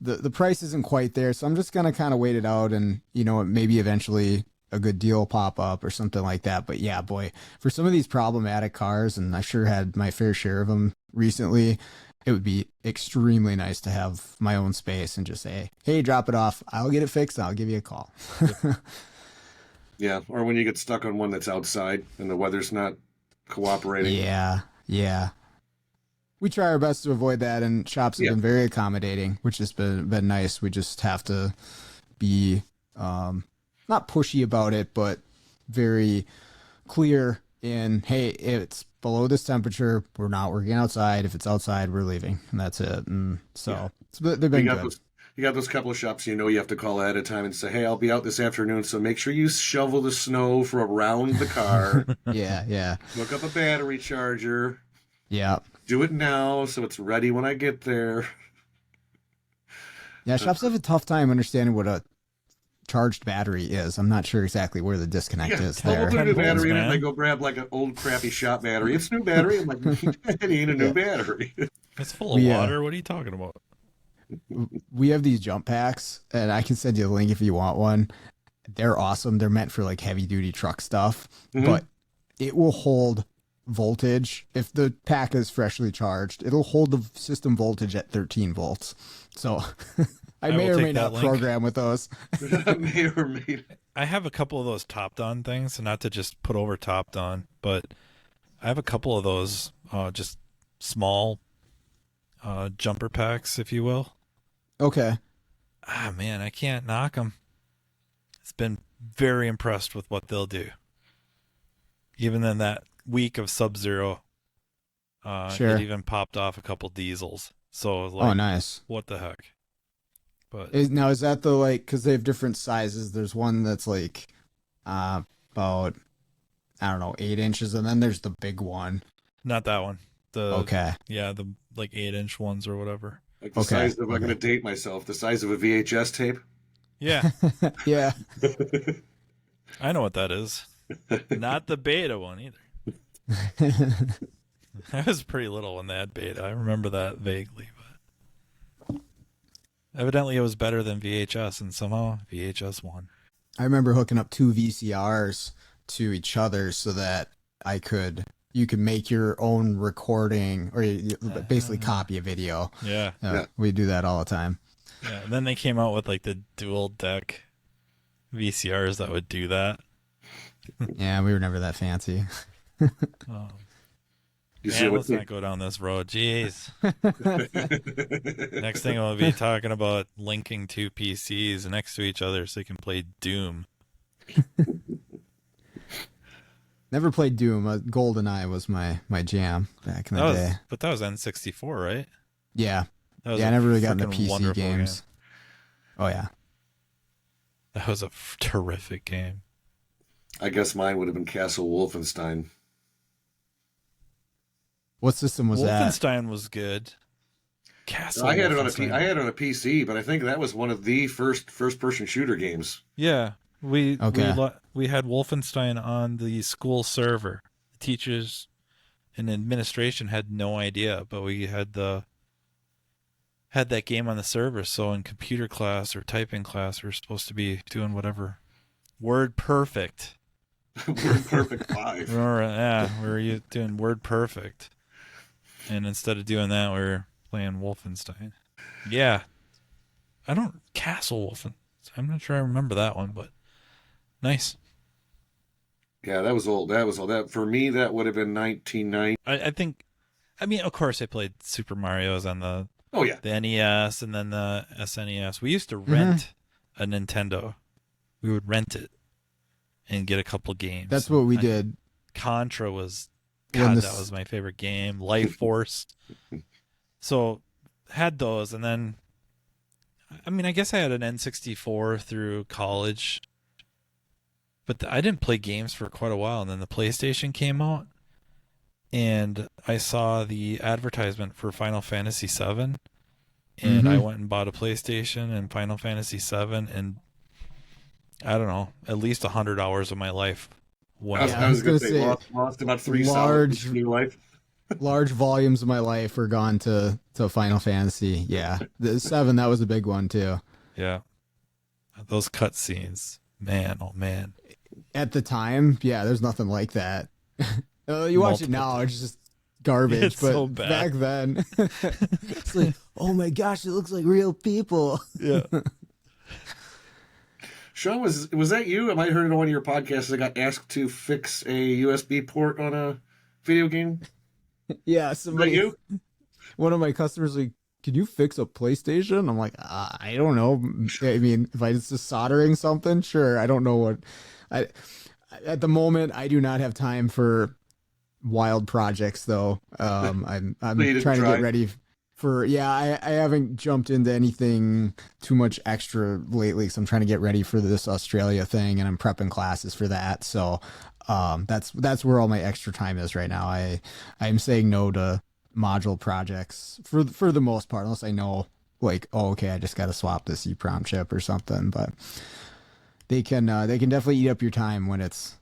the price isn't quite there. So I'm just gonna kind of wait it out, and maybe eventually a good deal pop up or something like that. But yeah, boy, for some of these problematic cars, and I sure had my fair share of them recently, it would be extremely nice to have my own space and just say, hey, drop it off. I'll get it fixed. I'll give you a call. Yeah, or when you get stuck on one that's outside and the weather's not cooperating. Yeah, yeah. We try our best to avoid that, and shops have Yeah. been very accommodating, which has been nice. We just have to be not pushy about it, but very clear in, hey, if it's below this temperature, we're not working outside. If it's outside, we're leaving, and that's it. And so they've You been got good. those couple of shops you have to call ahead of time and say, hey, I'll be out this afternoon, so make sure you shovel the snow from around the car. Yeah. Hook up a battery charger. Yeah. Do it now so it's ready when I get there. Yeah, shops have a tough time understanding what a charged battery is. I'm not sure exactly where the disconnect is Well, there. we'll put a new 10 volts, battery in it, and man. they go grab like an old crappy shop battery. It's new battery. I'm like, it ain't a new battery. It's full of Yeah. water. What are you talking about? We have these jump packs, and I can send you a link if you want one. They're awesome. They're meant for like heavy duty truck stuff, but it will hold voltage. If the pack is freshly charged, it'll hold the system voltage at 13 volts. So I may will or take may that not link. program with those. May or may. I have a couple of those topped on things, not to just put over topped on, but I have a couple of those just small jumper packs, if you will. Okay. Ah, man, I can't knock them. It's been very impressed with what they'll do. Even in that week of Sub-Zero, Sure. it even popped off a couple diesels. So I was Oh, like, nice. what the heck? But Now, is that the like, because they have different sizes? There's one that's like about, I don't know, 8 inches, and then there's the big one. not that one. Okay. Yeah, the like 8-inch ones or whatever. Like the Okay, size of, I'm going to date myself, the size of a VHS tape. Yeah, Yeah. I know what that is. Not the beta one either. I was pretty little when they had beta. I remember that vaguely, but evidently it was better than VHS, and somehow VHS won. I remember hooking up 2 VCRs to each other so that you could make your own recording, or basically copy a video. Yeah. We do that all the time. Yeah. And then they came out with like the dual deck VCRs that would do that. Yeah, we were never that fancy. Oh. You see Man, what let's not go down this road. Jeez. Next thing we'll be talking about linking two PCs next to each other so you can play Doom. Never played Doom. GoldenEye was my jam back in the day. But that was N64, right? Yeah. That was Yeah, I a never really got into frickin' PC wonderful games. game. Oh, yeah. That was a terrific game. I guess mine would have been Castle Wolfenstein. What system was that? Wolfenstein was good. Castle I had it on Wolfenstein. I had it on a PC, but I think that was one of the first-person shooter games. Yeah, we Okay. we had Wolfenstein on the school server. The teachers and administration had no idea, but we had that game on the server. So in computer class or typing class, we were supposed to be doing whatever. Word perfect. Word Perfect 5. We were doing Word perfect, and instead of doing that, we were playing Wolfenstein. Yeah, Castle Wolfen. I'm not sure I remember that one, but nice. Yeah, that was old. That was old. That for me, that would have been 1990. I mean, of course, I played Super Mario's on the Oh yeah, NES and then the SNES. We used to rent a Nintendo. We would rent it and get a couple games. That's what we did. Contra was, When God, this, that was my favorite game. Life Force. So had those, and then I mean, I guess I had an N64 through college, but I didn't play games for quite a while. And then the PlayStation came out, and I saw the advertisement for Final Fantasy VII, and I Mhm. went and bought a PlayStation and Final Fantasy VII, and I don't know, at least 100 hours of my life went Yeah, I I away. was was gonna gonna say say lost about 3 solid weeks large in your life. large volumes of my life were gone to Final Fantasy. Yeah, the 7, that was a big one too. Yeah, those cutscenes, man, oh man, At the time, yeah, there's nothing like that. You watch it multiple now, times. it's just garbage. It's But so bad. back then, it's like, oh my gosh, it looks like real people. Yeah. Sean, was that you? I might have heard it on one of your podcasts. I got asked to fix a USB port on a video game. Yeah, Is that somebody, you? one of my customers, like, can you fix a PlayStation? I'm like, I don't know. I mean, if I was just soldering something, sure. I don't know what. I At the moment, I do not have time for wild projects, though. So I'm you didn't trying to get try. ready for. Yeah, I haven't jumped into anything too much extra lately. So I'm trying to get ready for this Australia thing, and I'm prepping classes for that. So, that's where all my extra time is right now. I'm saying no to module projects for the most part, unless I know, like, oh, okay, I just got to swap this EEPROM chip or something. But they can definitely eat up your time when it's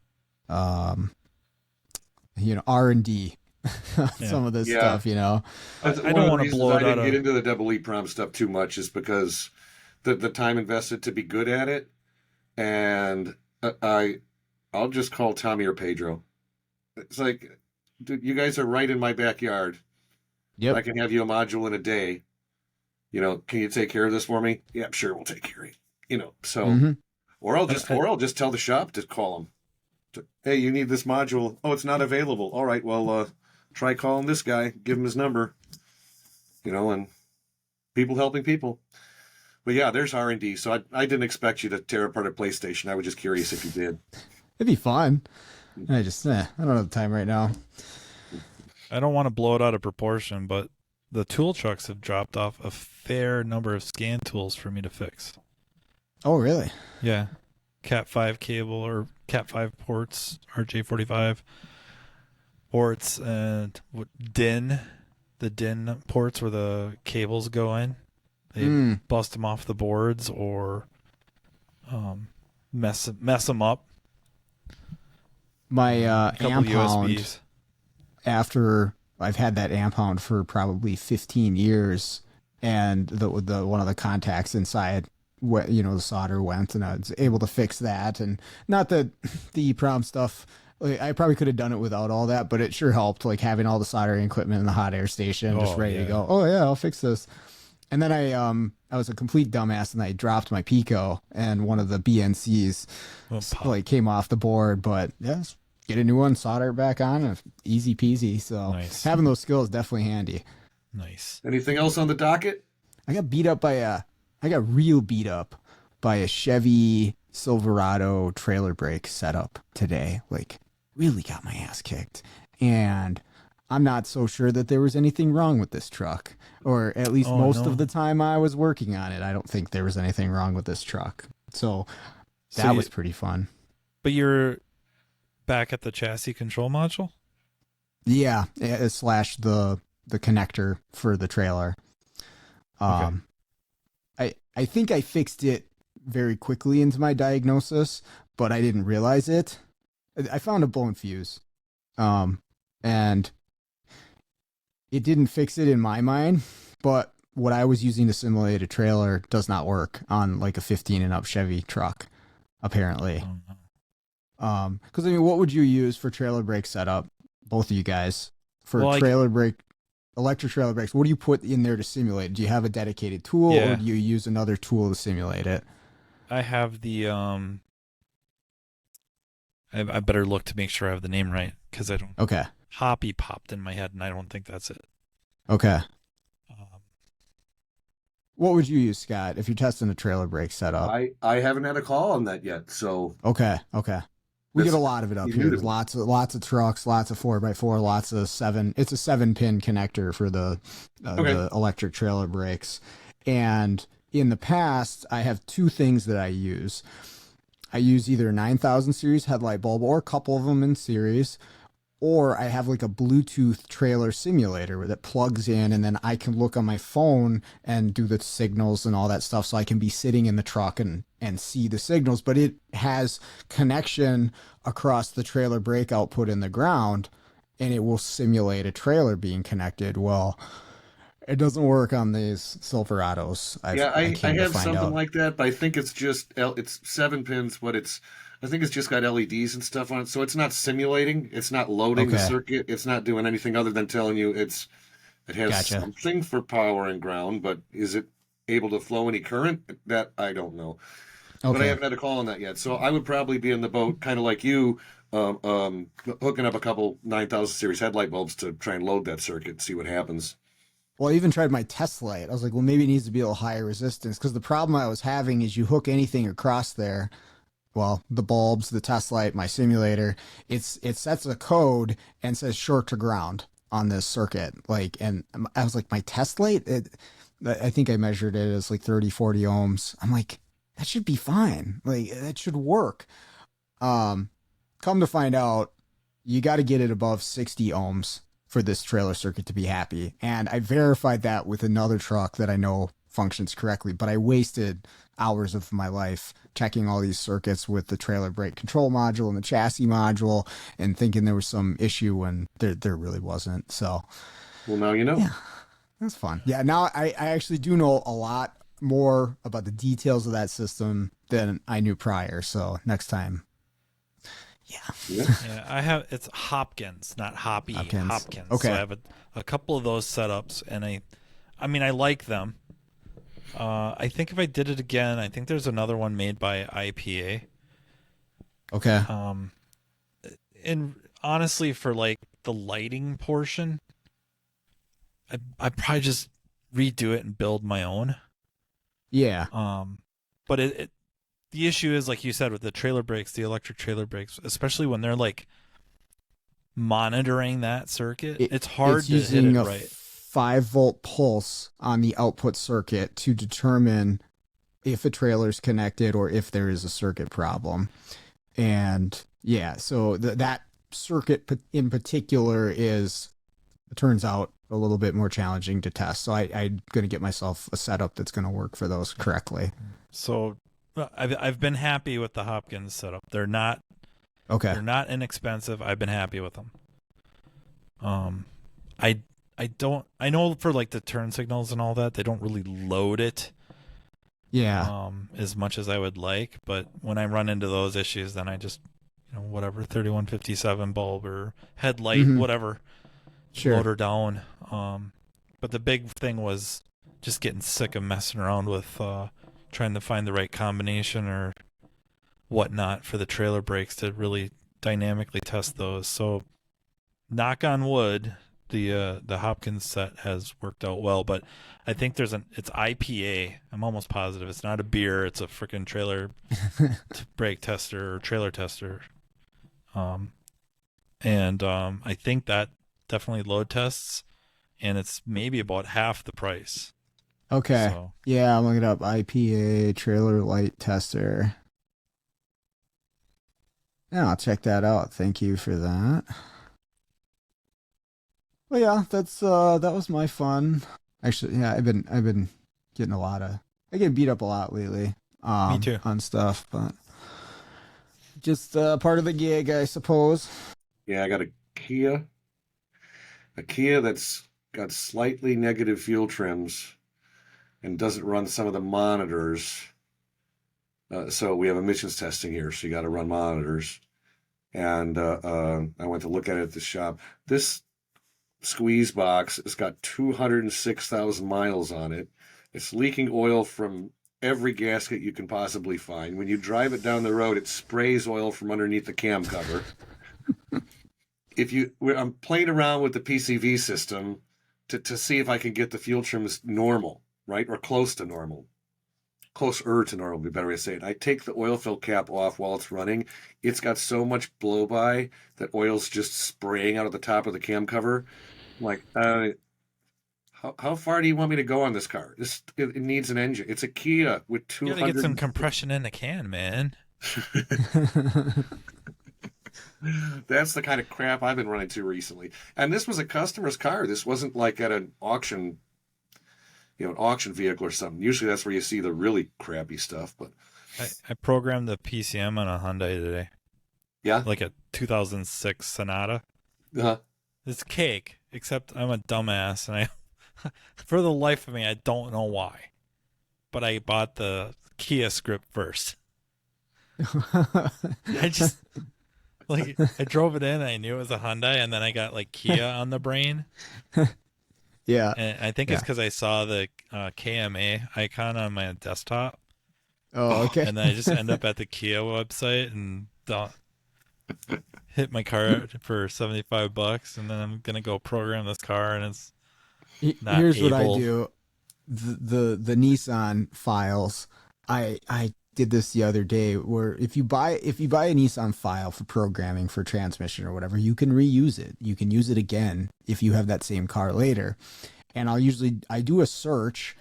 um R&D Yeah. some of this Yeah, stuff, you know. that's I one don't of the want to reasons blow I it out didn't get of. into the double EEPROM stuff too much is because the time invested to be good at it, and I'll just call Tommy or Pedro. It's like, dude, you guys are right in my backyard. I Yep. can have you a module in a day. Can you take care of this for me? Yeah, sure, we'll take care of it. So, Hmm. I, or I'll just tell the shop to call them. Hey, you need this module. Oh, it's not available. All right, well, try calling this guy. Give him his number. And people helping people. But yeah, there's R&D. So I didn't expect you to tear apart a PlayStation. I was just curious if you did. It'd be fun. I don't have the time right now. I don't want to blow it out of proportion, but the tool trucks have dropped off a fair number of scan tools for me to fix. Oh, really? Yeah. Cat 5 cable or Cat 5 ports, RJ45 ports, and DIN, the DIN ports where the cables go in. They Mm. bust them off the boards or mess them up. My A couple amp hound, USBs. after I've had that amp hound for probably 15 years, and the one of the contacts inside, the solder went, and I was able to fix that. And not that the EEPROM stuff, like, I probably could have done it without all that, but it sure helped, like having all the soldering equipment in the hot air station just Oh, ready to yeah. go. Oh yeah, I'll fix this. And then I was a complete dumbass, and I dropped my Pico, and one of the BNCs Well, pop. like came off the board. But yes, get a new one, solder it back on, and easy peasy. So Nice. having those skills definitely handy. Nice. Anything else on the docket? I got real beat up by a Chevy Silverado trailer brake setup today. Like, really got my ass kicked. And I'm not so sure that there was anything wrong with this truck, or at least Oh, most no. of the time I was working on it. I don't think there was anything wrong with this truck. So So that you- was pretty fun. But you're back at the chassis control module? Yeah, slash the connector for the trailer. Okay. I think I fixed it very quickly into my diagnosis, but I didn't realize it. I found a blown fuse, and it didn't fix it in my mind. But what I was using to simulate a trailer does not work on like a 15 and up Chevy truck, apparently. Oh, no. Because I mean, what would you use for trailer brake setup? Both of you guys for Well, trailer brake, electric trailer brakes. What do you put in there to simulate? Do you have a dedicated tool, Yeah. or do you use another tool to simulate it? I have the I better look to make sure I have the name right because I don't. Okay. Hoppy popped in my head, and I don't think that's it. Okay. Um, What would you use, Scott, if you're testing a trailer brake setup? I haven't had a call on that yet. So Okay. Okay. We get a lot of it up You here. knew There's to- lots of trucks, lots of 4x4, lots of 7. It's a 7-pin connector for Okay. the electric trailer brakes. And in the past, I have two things that I use. I use either a 9000 series headlight bulb or a couple of them in series, or I have like a Bluetooth trailer simulator that plugs in, and then I can look on my phone and do the signals and all that stuff. So I can be sitting in the truck and see the signals, but it has connection across the trailer brake output in the ground, and it will simulate a trailer being connected. Well, it doesn't work on these Silverados. Yeah, I I came to have find something out. like that, but I think it's just it's 7 pins, but I think it's just got LEDs and stuff on it, so it's not simulating, it's not loading the Okay, circuit, it's not doing anything other than telling you it has gotcha. something for power and ground, but is it able to flow any current? That I don't know. But I Okay. haven't had a call on that yet. So I would probably be in the boat, kind of like you, hooking up a couple 9000 series headlight bulbs to try and load that circuit, see what happens. Well, I even tried my test light. I was like, well, maybe it needs to be a little higher resistance, because the problem I was having is you hook anything across there. Well, the bulbs, the test light, my simulator, it sets a code and says short to ground on this circuit. Like, and I was like, my test light, I think I measured it as like 30, 40 ohms. I'm like, that should be fine. Like, that should work. Um, Come to find out, you got to get it above 60 ohms for this trailer circuit to be happy. And I verified that with another truck that I know functions correctly, but I wasted hours of my life checking all these circuits with the trailer brake control module and the chassis module and thinking there was some issue when there really wasn't. So Well, now you know. yeah, that's fun. Yeah, now I actually do know a lot more about the details of that system than I knew prior. So next time, yeah. Yeah. Yeah, I have it's Hopkins, not Hoppy. Hopkins. Hopkins. Okay. So I have a couple of those setups, and I mean, I like them. I think if I did it again, I think there's another one made by IPA. Okay. And honestly, for like the lighting portion, I'd probably just redo it and build my own. Yeah. But the issue is, like you said, with the trailer brakes, the electric trailer brakes, especially when they're like monitoring that circuit, it's hard it's to hit using it a right. 5-volt pulse on the output circuit to determine if a trailer is connected or if there is a circuit problem. And yeah, so that circuit in particular turns out a little bit more challenging to test. So I'm going to get myself a setup that's going to work for those correctly. So I've been happy with the Hopkins setup. They're not inexpensive. I've been happy with them. I know for like the turn signals and all that, they don't really load it as much as I would like, but when I run into those issues, then I just, whatever, 3157 bulb or headlight, whatever, Sure. load her down. But the big thing was just getting sick of messing around with trying to find the right combination or whatnot for the trailer brakes to really dynamically test those. So knock on wood, the Hopkins set has worked out well, but I think it's IPA. I'm almost positive it's not a beer. It's a freaking trailer brake tester or trailer tester. And I think that definitely load tests, and it's maybe about half the price. Okay. So. Yeah, I'm looking up IPA trailer light tester. Yeah, I'll check that out. Thank you for that. Well, yeah, that was my fun. Actually, yeah, I've been getting I get beat up a lot lately. Me too. On stuff, but just part of the gig, I suppose. Yeah, I got a Kia that's got slightly negative fuel trims and doesn't run some of the monitors. So we have emissions testing here, so you got to run monitors. And I went to look at it at the shop. This squeeze box has got 206,000 miles on it. It's leaking oil from every gasket you can possibly find. When you drive it down the road, it sprays oil from underneath the cam cover. I'm playing around with the PCV system to see if I can get the fuel trims normal, right, or close to normal. closer to normal would be a better way to say it. I take the oil fill cap off while it's running. It's got so much blow by that oil's just spraying out of the top of the cam cover. I'm like, how far do you want me to go on this car? It needs an engine. It's a Kia with You gotta get some 200. compression in the can, man. That's the kind of crap I've been running to recently. And this was a customer's car. This wasn't like at an auction, an auction vehicle or something. Usually that's where you see the really crappy stuff. But I programmed the PCM on a Hyundai today, yeah, like a 2006 Sonata. uh, It's cake, except I'm a dumbass, and for the life of me, I don't know why. But I bought the Kia script first. I just I drove it in, and I knew it was a Hyundai, and then I got like Kia on the brain. Yeah. And I think it's because I saw the KMA icon on my desktop. Oh, okay. And then I just end up at the Kia website and hit my car for $75, and then I'm gonna go program this car, and it's not Here's what I able. do. The Nissan files. I did this the other day, where if you buy a Nissan file for programming for transmission or whatever, you can reuse it. You can use it again if you have that same car later. And I do a search,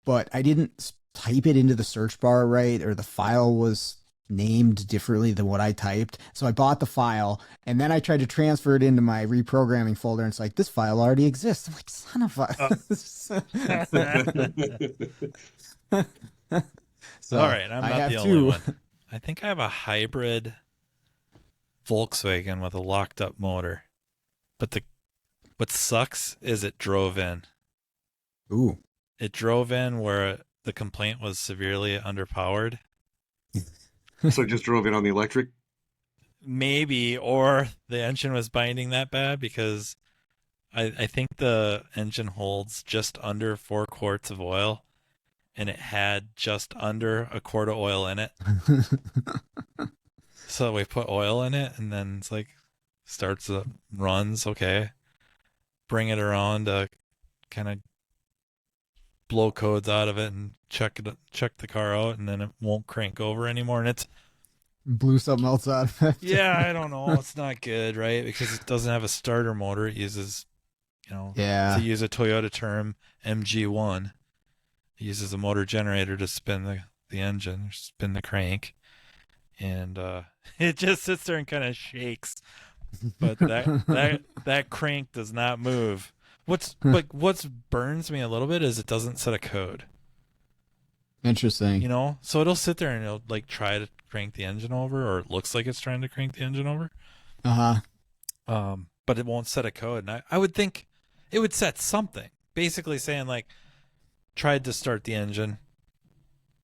but I didn't type it into the search bar right, or the file was named differently than what I typed. So I bought the file, and then I tried to transfer it into my reprogramming folder, and it's like, this file already exists. I'm like, son of a. So All right, I'm I not have the only two. one. I think I have a hybrid Volkswagen with a locked up motor. But what sucks is it drove in. Ooh. It drove in where the complaint was severely underpowered. so just drove in on the electric. Maybe, or the engine was binding that bad, because I think the engine holds just under 4 quarts of oil, and it had just under a quart of oil in it. So we put oil in it, and then it's like starts the runs, okay. Bring it around to kind of blow codes out of it and check the car out, and then it won't crank over anymore. And it's Blew something else out of it. yeah, I don't know. It's not good, right? Because it doesn't have a starter motor. It uses, Yeah. to use a Toyota term, MG1. It uses a motor generator to spin the engine, or spin the crank. And it just sits there and kind of shakes. But that crank does not move. What burns me a little bit is it doesn't set a code. Interesting. So it'll sit there and it'll like try to crank the engine over, or it looks like it's trying to crank the engine over. But it won't set a code. And I would think it would set something, basically saying like, tried to start the engine,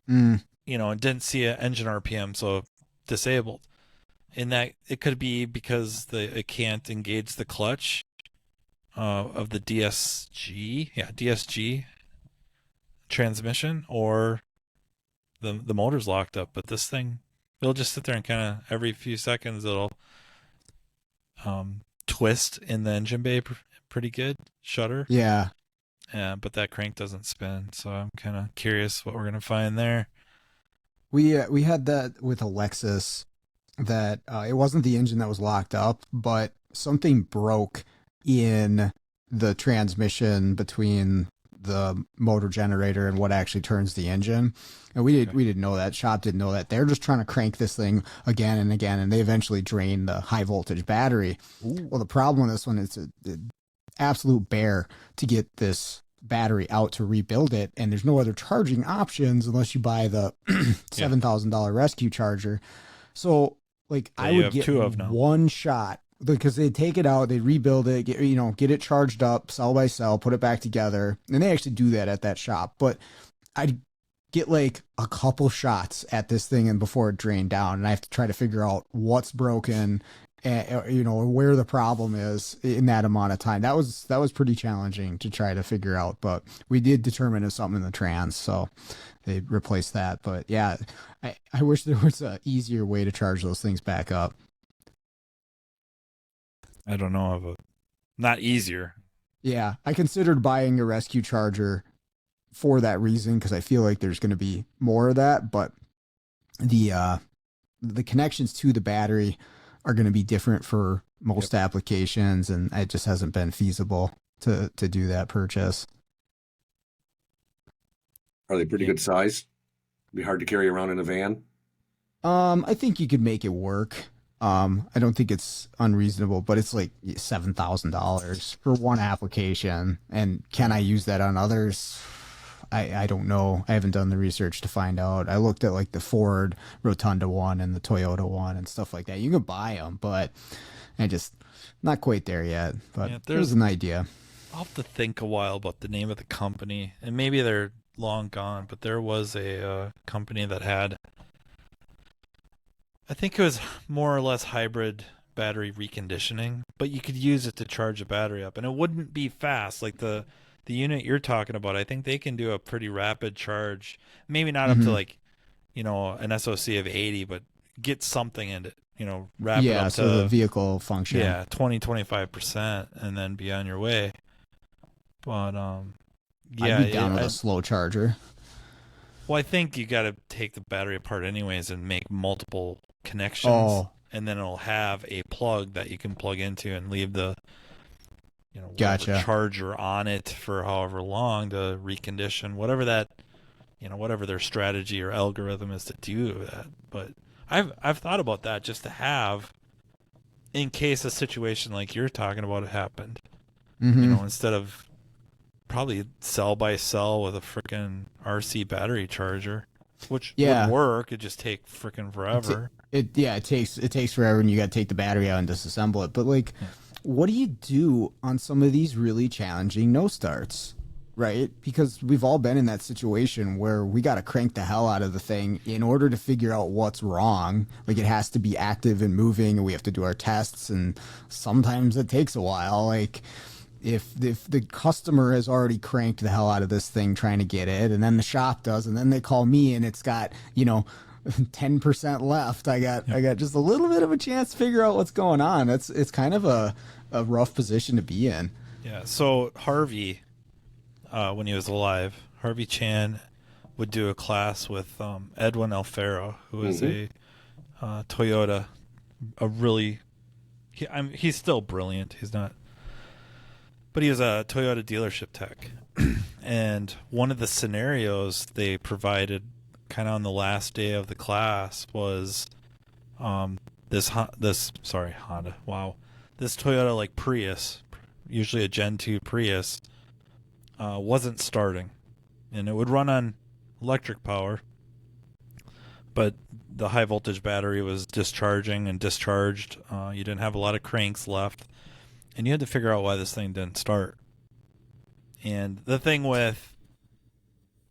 and didn't see an engine RPM, so disabled. And that it could be because it can't engage the clutch of the DSG transmission, or the motor's locked up. But this thing, it'll just sit there and kind of every few seconds it'll twist in the engine bay pretty good, shutter. Yeah. But that crank doesn't spin, so I'm kind of curious what we're gonna find there. We had that with a Lexus, that it wasn't the engine that was locked up, but something broke in the transmission between the motor generator and what actually turns the engine. And we didn't know that. Shop didn't know that. They're just trying to crank this thing again and again, and they eventually drained the high voltage battery. Ooh. Well, the problem with this one is an absolute bear to get this battery out to rebuild it, and there's no other charging options unless you buy the $7,000 rescue charger. So like, I would get one shot, because they'd take it out, they'd rebuild it, get it charged up cell by cell, put it back together. And they actually do that at that shop. But I'd get like a couple shots at this thing and before it drained down, and I have to try to figure out what's broken, and where the problem is in that amount of time. That was pretty challenging to try to figure out, but we did determine it was something in the trans, so they replaced that. But yeah, I wish there was a easier way to charge those things back up. I don't know not easier. Yeah, I considered buying a rescue charger for that reason, because I feel like there's going to be more of that. But the connections to the battery are going to be different for most applications, and it just hasn't been feasible to do that purchase. Are they pretty good size? Be hard to carry around in a van. I think you could make it work. I don't think it's unreasonable, but it's like $7,000 for one application. And can I use that on others? I don't know. I haven't done the research to find out. I looked at like the Ford Rotunda one and the Toyota one and stuff like that. You can buy them, but I just not quite there yet. But yeah, there's an idea. I'll have to think a while about the name of the company, and maybe they're long gone, but there was a company that had, I think it was more or less hybrid battery reconditioning, but you could use it to charge a battery up, and it wouldn't be fast like the unit you're talking about. I think they can do a pretty rapid charge, maybe not up to like, you know, an SOC of 80, but get something in it, you know, wrap it up so to the vehicle function. 20-25%, and then be on your way. But I'd be down with a slow charger. Well, I think you got to take the battery apart anyways and make multiple connections, and then it'll have a plug that you can plug into and leave the, you know, charger on it for however long to recondition, whatever that, you know, whatever their strategy or algorithm is to do that. But I've thought about that, just to have in case a situation like you're talking about happened. You know, instead of probably cell by cell with a freaking RC battery charger, which would work. It'd just take freaking forever. It takes forever, and you got to take the battery out and disassemble it. But like, what do you do on some of these really challenging no starts, right? Because we've all been in that situation where we got to crank the hell out of the thing in order to figure out what's wrong. Like, it has to be active and moving, and we have to do our tests, and sometimes it takes a while. Like, if the customer has already cranked the hell out of this thing trying to get it, and then the shop does, and then they call me and it's got, you know, 10% left, I got just a little bit of a chance to figure out what's going on. It's kind of a rough position to be in. Yeah. So Harvey, when he was alive, Harvey Chan would do a class with Edwin Alfaro, who is a Toyota, he's still brilliant. He's not, but he was a Toyota dealership tech. And one of the scenarios they provided kind of on the last day of the class was this Honda. Wow. This Toyota like Prius, usually a Gen 2 Prius, wasn't starting. And it would run on electric power, but the high voltage battery was discharging and discharged. You didn't have a lot of cranks left, and you had to figure out why this thing didn't start. And the thing with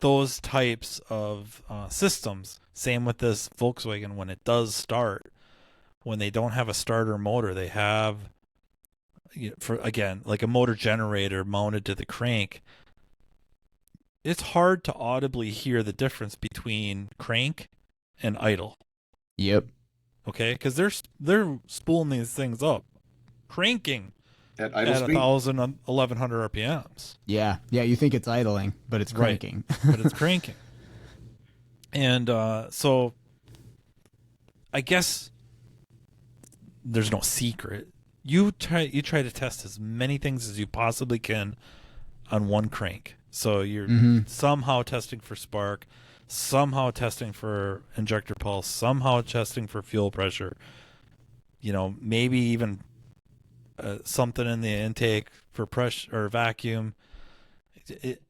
those types of systems, same with this Volkswagen, when it does start, when they don't have a starter motor, they have, for again, like a motor generator mounted to the crank. It's hard to audibly hear the difference between crank and idle. Yep. Okay, because they're spooling these things up, cranking at idle speed? 1,000, 1,100 RPMs. Yeah, you think it's idling, but it's cranking. Right. But it's cranking. And so I guess there's no secret. You try to test as many things as you possibly can on one crank. So you're somehow testing for spark, somehow testing for injector pulse, somehow testing for fuel pressure. You know, maybe even something in the intake for pressure or vacuum.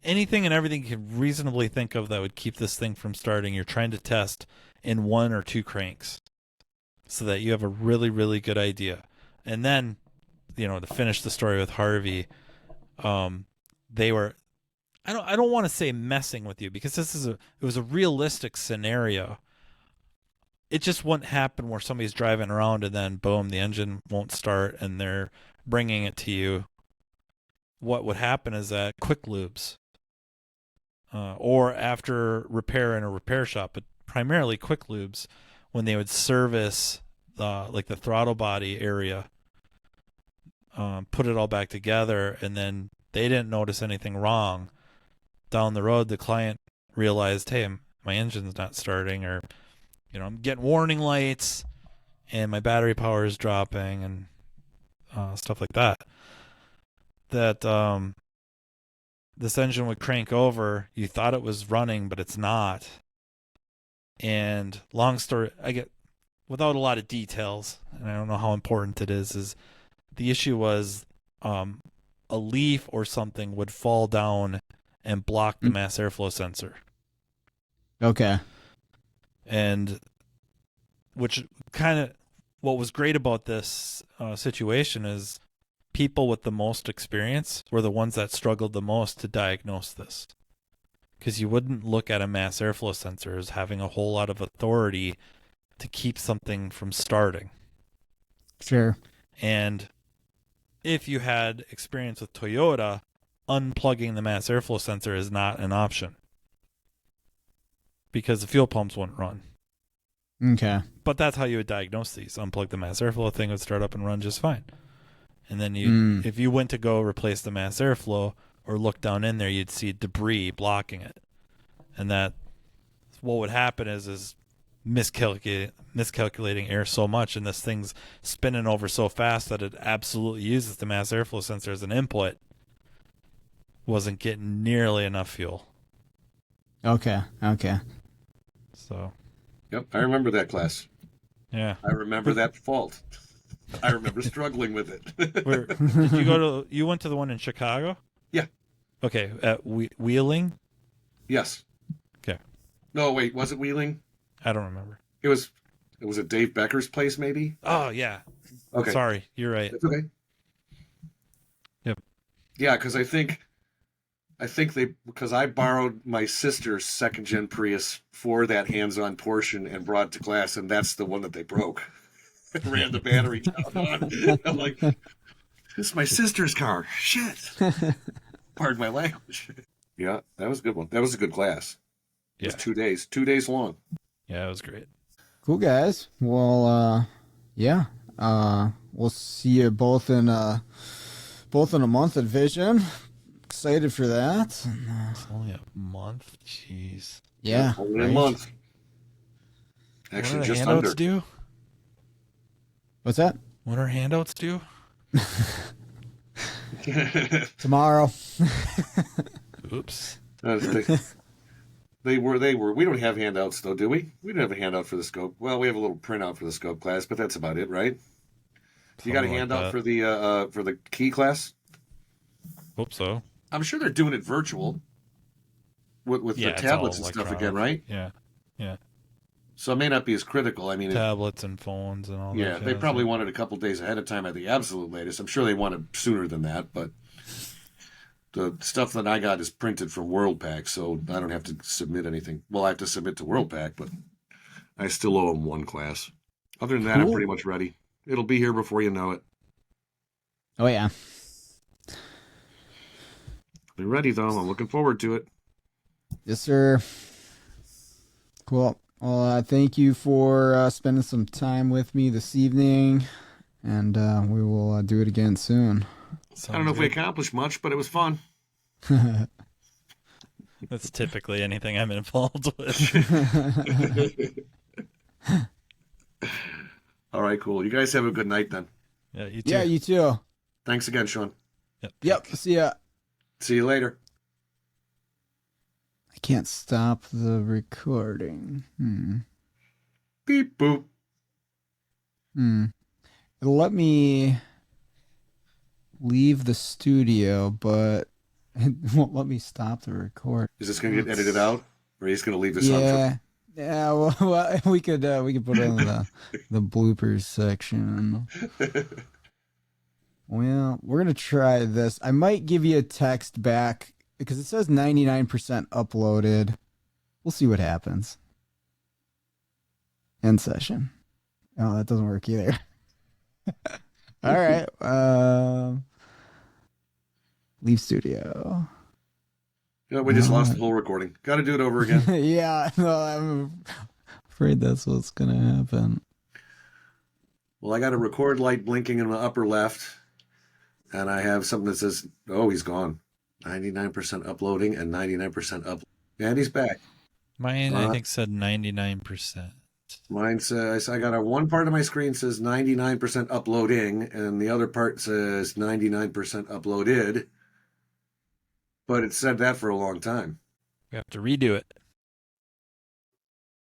Anything and everything you can reasonably think of that would keep this thing from starting, you're trying to test in one or two cranks so that you have a really, really good idea. And then, you know, to finish the story with Harvey, they were, I don't want to say messing with you, because it was a realistic scenario. It just wouldn't happen where somebody's driving around and then boom, the engine won't start and they're bringing it to you. What would happen is that quick lubes, or after repair in a repair shop, but primarily quick lubes, when they would service like the throttle body area, put it all back together, and then they didn't notice anything wrong, down the road, the client realized, hey, my engine's not starting, or, I'm getting warning lights and my battery power is dropping and stuff like that, this engine would crank over. You thought it was running, but it's not. And long story, without a lot of details, and I don't know how important it is the issue was a leaf or something would fall down and block the mass airflow sensor. Okay. And what was great about this situation is people with the most experience were the ones that struggled the most to diagnose this. Because you wouldn't look at a mass airflow sensor as having a whole lot of authority to keep something from starting. Sure. And if you had experience with Toyota, unplugging the mass airflow sensor is not an option because the fuel pumps wouldn't run. Okay. But that's how you would diagnose these. Unplug the mass airflow, thing would start up and run just fine. And then if you went to go replace the mass airflow or look down in there, you'd see debris blocking it. And that what would happen is miscalculating air so much, and this thing's spinning over so fast that it absolutely uses the mass airflow sensor as an input, wasn't getting nearly enough fuel. Okay. So. Yep, I remember that class. Yeah. I remember that fault. I remember struggling with it. Did you went to the one in Chicago? Yeah. Okay, at Wheeling? Yes. Okay. No, wait, was it Wheeling? I don't remember. It was at Dave Becker's place, maybe? Oh, yeah. Okay. Sorry, you're right. It's okay. Yep. Yeah, because I think because I borrowed my sister's second-gen Prius for that hands-on portion and brought it to class, and that's the one that they broke. Ran the battery down on. I'm like, this is my sister's car. Shit. Pardon my language. Yeah, that was a good one. That was a good class. It was 2 days. 2 days long. Yeah, it was great. Cool, guys. Well, yeah. We'll see you both in a month at Vision. Excited for that. It's only a month. Jeez. Yeah. Only a month. Actually, when are just handouts under. Due? What's that? When are handouts due? Tomorrow. Oops. They were. We don't have handouts, though, do we? We don't have a handout for the scope. Well, we have a little printout for the scope class, but that's about it, right? You got a handout for the key class? Hope so. I'm sure they're doing it virtual with the tablets and stuff again, right? Yeah. So it may not be as critical. I mean, tablets and phones and all that. Yeah, they probably wanted a couple days ahead of time at the absolute latest. I'm sure they wanted sooner than that, but the stuff that I got is printed from WorldPack, so I don't have to submit anything. Well, I have to submit to WorldPack, but I still owe them one class. Other than that, I'm pretty much ready. It'll be here before you know it. Oh, yeah. Be ready, though. I'm looking forward to it. Yes, sir. Cool. Well, thank you for spending some time with me this evening, and we will do it again soon. I don't know if we accomplished much, but it was fun. That's typically anything I'm involved with. All right, cool. You guys have a good night then. Yeah, you too. Yeah, you too. Thanks again, Sean. Yep. See ya. See you later. I can't stop the recording. Beep boop. It'll let me leave the studio, but it won't let me stop the record. Is this going to get edited out, or are you just going to leave this on? Yeah. Well, we could put it in the bloopers section. Well, we're gonna try this. I might give you a text back because it says 99% uploaded. We'll see what happens. End session. Oh, that doesn't work either. All right. Leave studio. Yeah, we just lost the whole recording. Got to do it over again. Yeah, no, I'm afraid that's what's gonna happen. Well, I got a record light blinking in the upper left, and I have something that says, "Oh, he's gone." 99% uploading and 99% up. And he's back. Mine, I think, said 99%. Mine says, I got one part of my screen says 99% uploading, and the other part says 99% uploaded. But it said that for a long time. We have to redo it.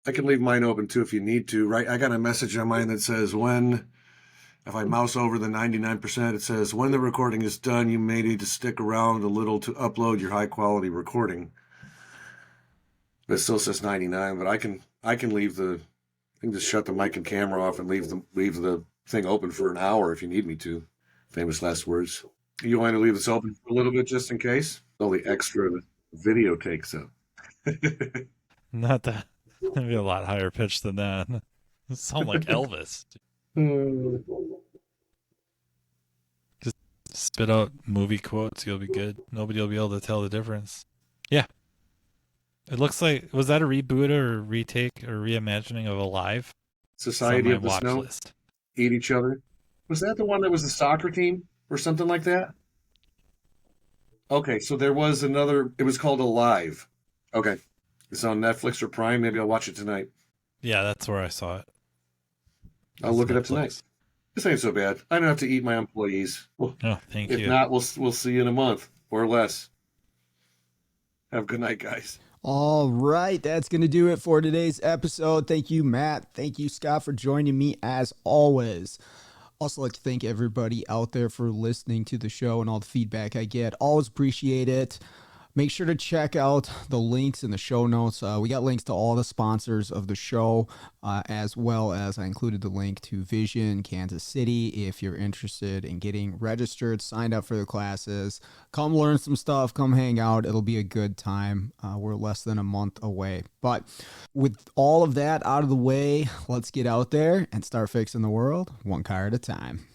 I can leave mine open too if you need to, right? I got a message on mine that says if I mouse over the 99%, it says when the recording is done, you may need to stick around a little to upload your high quality recording. But it still says 99, but I can leave I can just shut the mic and camera off and leave the thing open for an hour if you need me to. Famous last words. You want to leave this open for a little bit just in case? All the extra the video takes up. Not that. That'd be a lot higher pitched than that. You sound like Elvis. Just spit out movie quotes. You'll be good. Nobody will be able to tell the difference. Yeah. It looks like, was that a reboot or retake or reimagining of Alive? Society of the watch Snow. List. Eat each other. Was that the one that was the soccer team or something like that? Okay, so there was another. It was called Alive. Okay. It's on Netflix or Prime. Maybe I'll watch it tonight. Yeah, that's where I saw it. I'll look it up tonight. This ain't so bad. I don't have to eat my employees. Well, thank you. If not, we'll see you in a month or less. Have a good night, guys. All right, that's going to do it for today's episode. Thank you, Matt. Thank you, Scott, for joining me as always. Also like to thank everybody out there for listening to the show and all the feedback I get. Always appreciate it. Make sure to check out the links in the show notes. We got links to all the sponsors of the show, as well as I included the link to Vision Kansas City. If you're interested in getting registered, signed up for the classes, come learn some stuff, come hang out. It'll be a good time. We're less than a month away. But with all of that out of the way, let's get out there and start fixing the world one car at a time.